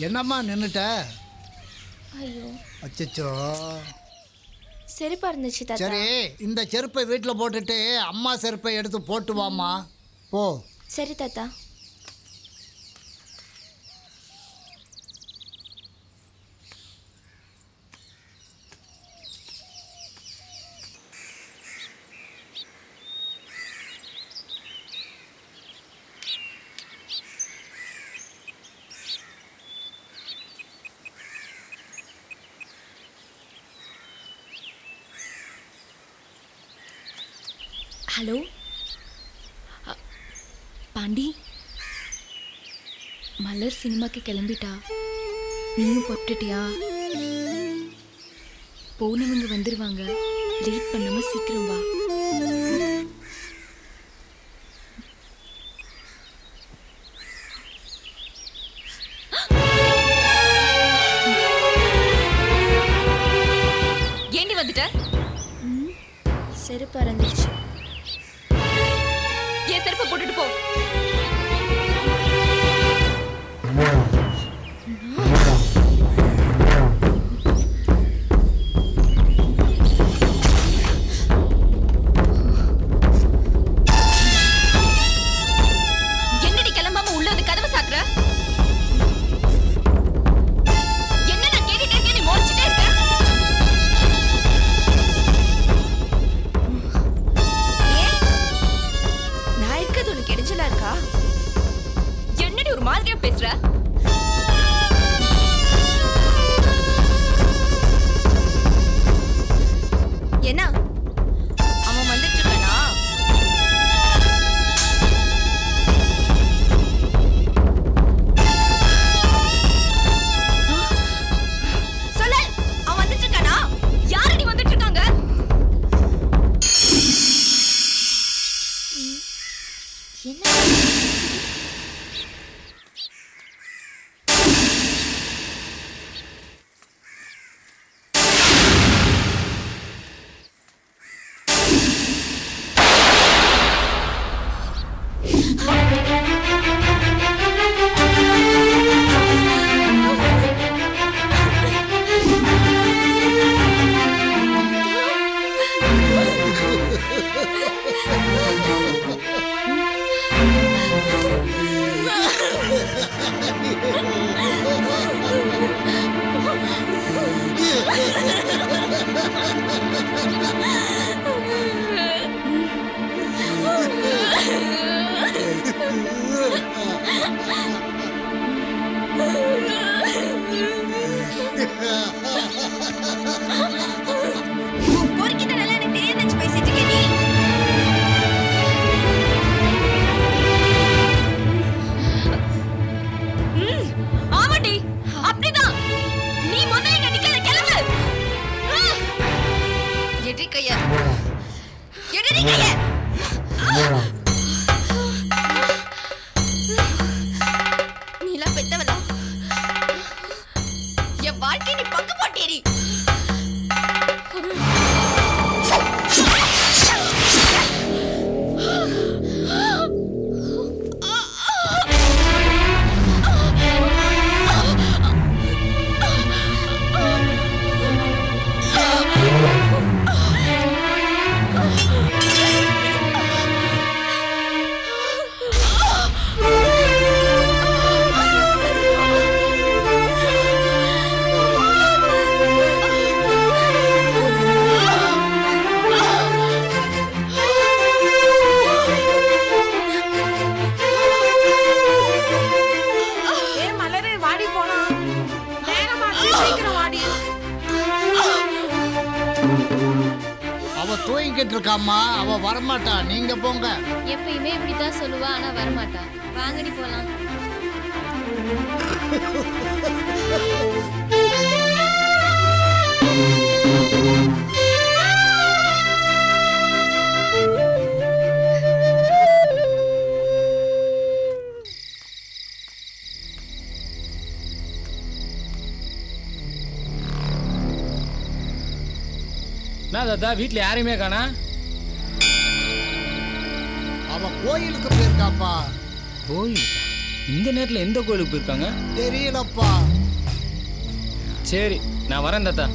என்னம்மா நின்னுட்ட? ஐயோ அச்சச்சோ. செருப்பா இருந்துச்சு தாத்தா. சரி, இந்த செருப்பை வீட்டில் போட்டுட்டு அம்மா செருப்பை எடுத்து போட்டு வாம்மா. போ. சரி தாத்தா. ஹலோ பாண்டி, மலர் சினிமாக்கு கிளம்பிட்டா. நீயும் புறப்பட்டுட்டியா? போனவங்க வந்துருவாங்க. லேட் பண்ணாம சீக்கிரம் வா. ஏண்டி வந்துட்ட? செருப்பு அரைஞ்சிருச்சு. ஏன் செருப்பை போட்டுட்டு போ. என்னடி கிளம்பாம உள்ள வந்து கதவை சாக்குற? என்ன நான் கேட்டுட்டே இருக்கேன், நீ மோதிச்சிட்டே இருக்க. நான் இருக்கிறது உனக்கு இடைஞ்சலா இருக்கா? நீ பங்கு போட்டேரி. அவ தூங்கிட்டு இருக்காமா, அவ வரமாட்டா. நீங்க போங்க. எப்பயுமே இப்படித்தான் சொல்லுவா, ஆனா வரமாட்டா. வாங்கடி போலாம். என்ன தாத்தா வீட்டில் யாரையுமே காணா? அவ கோயிலுக்கு போயிருக்காப்பா. கோயில்? இந்த நேரத்தில் எந்த கோயிலுக்கு போயிருக்காங்க தெரியலப்பா. சரி நான் வரேன் தாத்தா.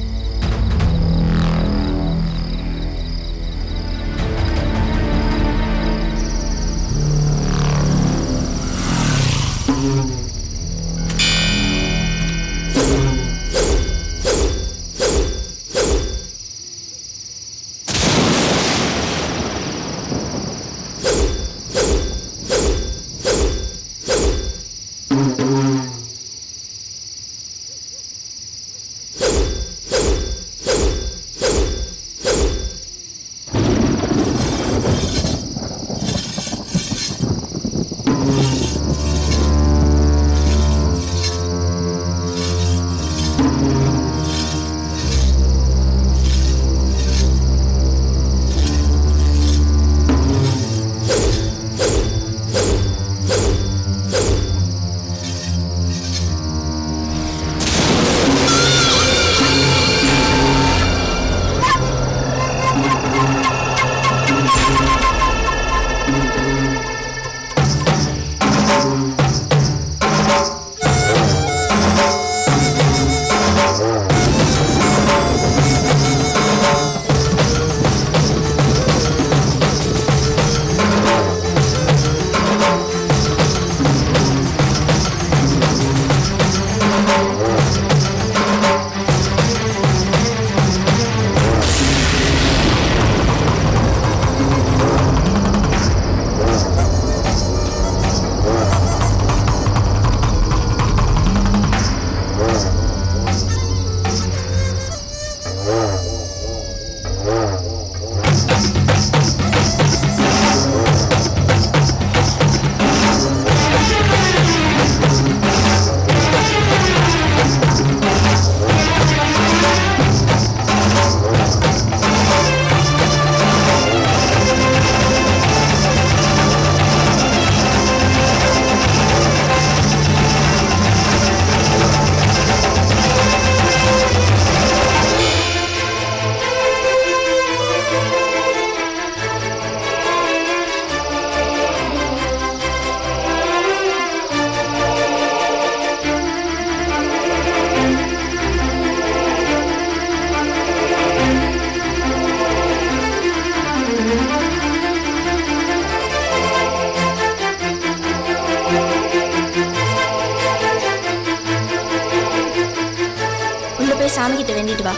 சாமி கிட்ட வேண்டிட்டு வா.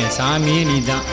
என் சாமியே நீ தான்.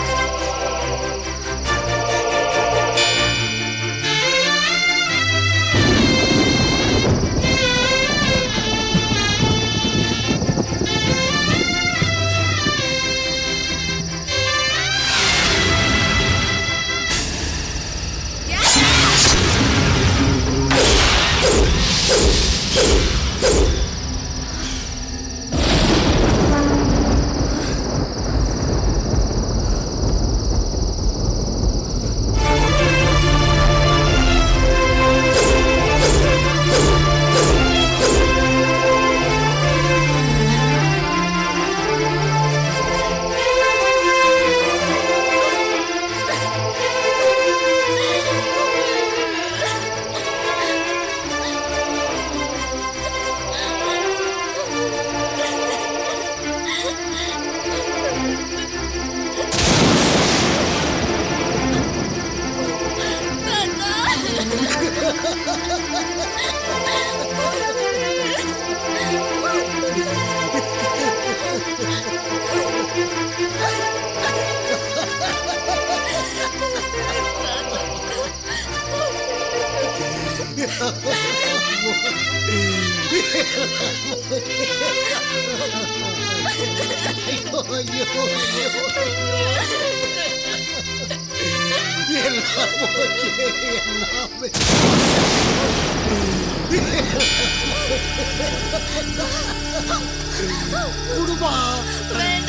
குடும்பா வேண்டாம்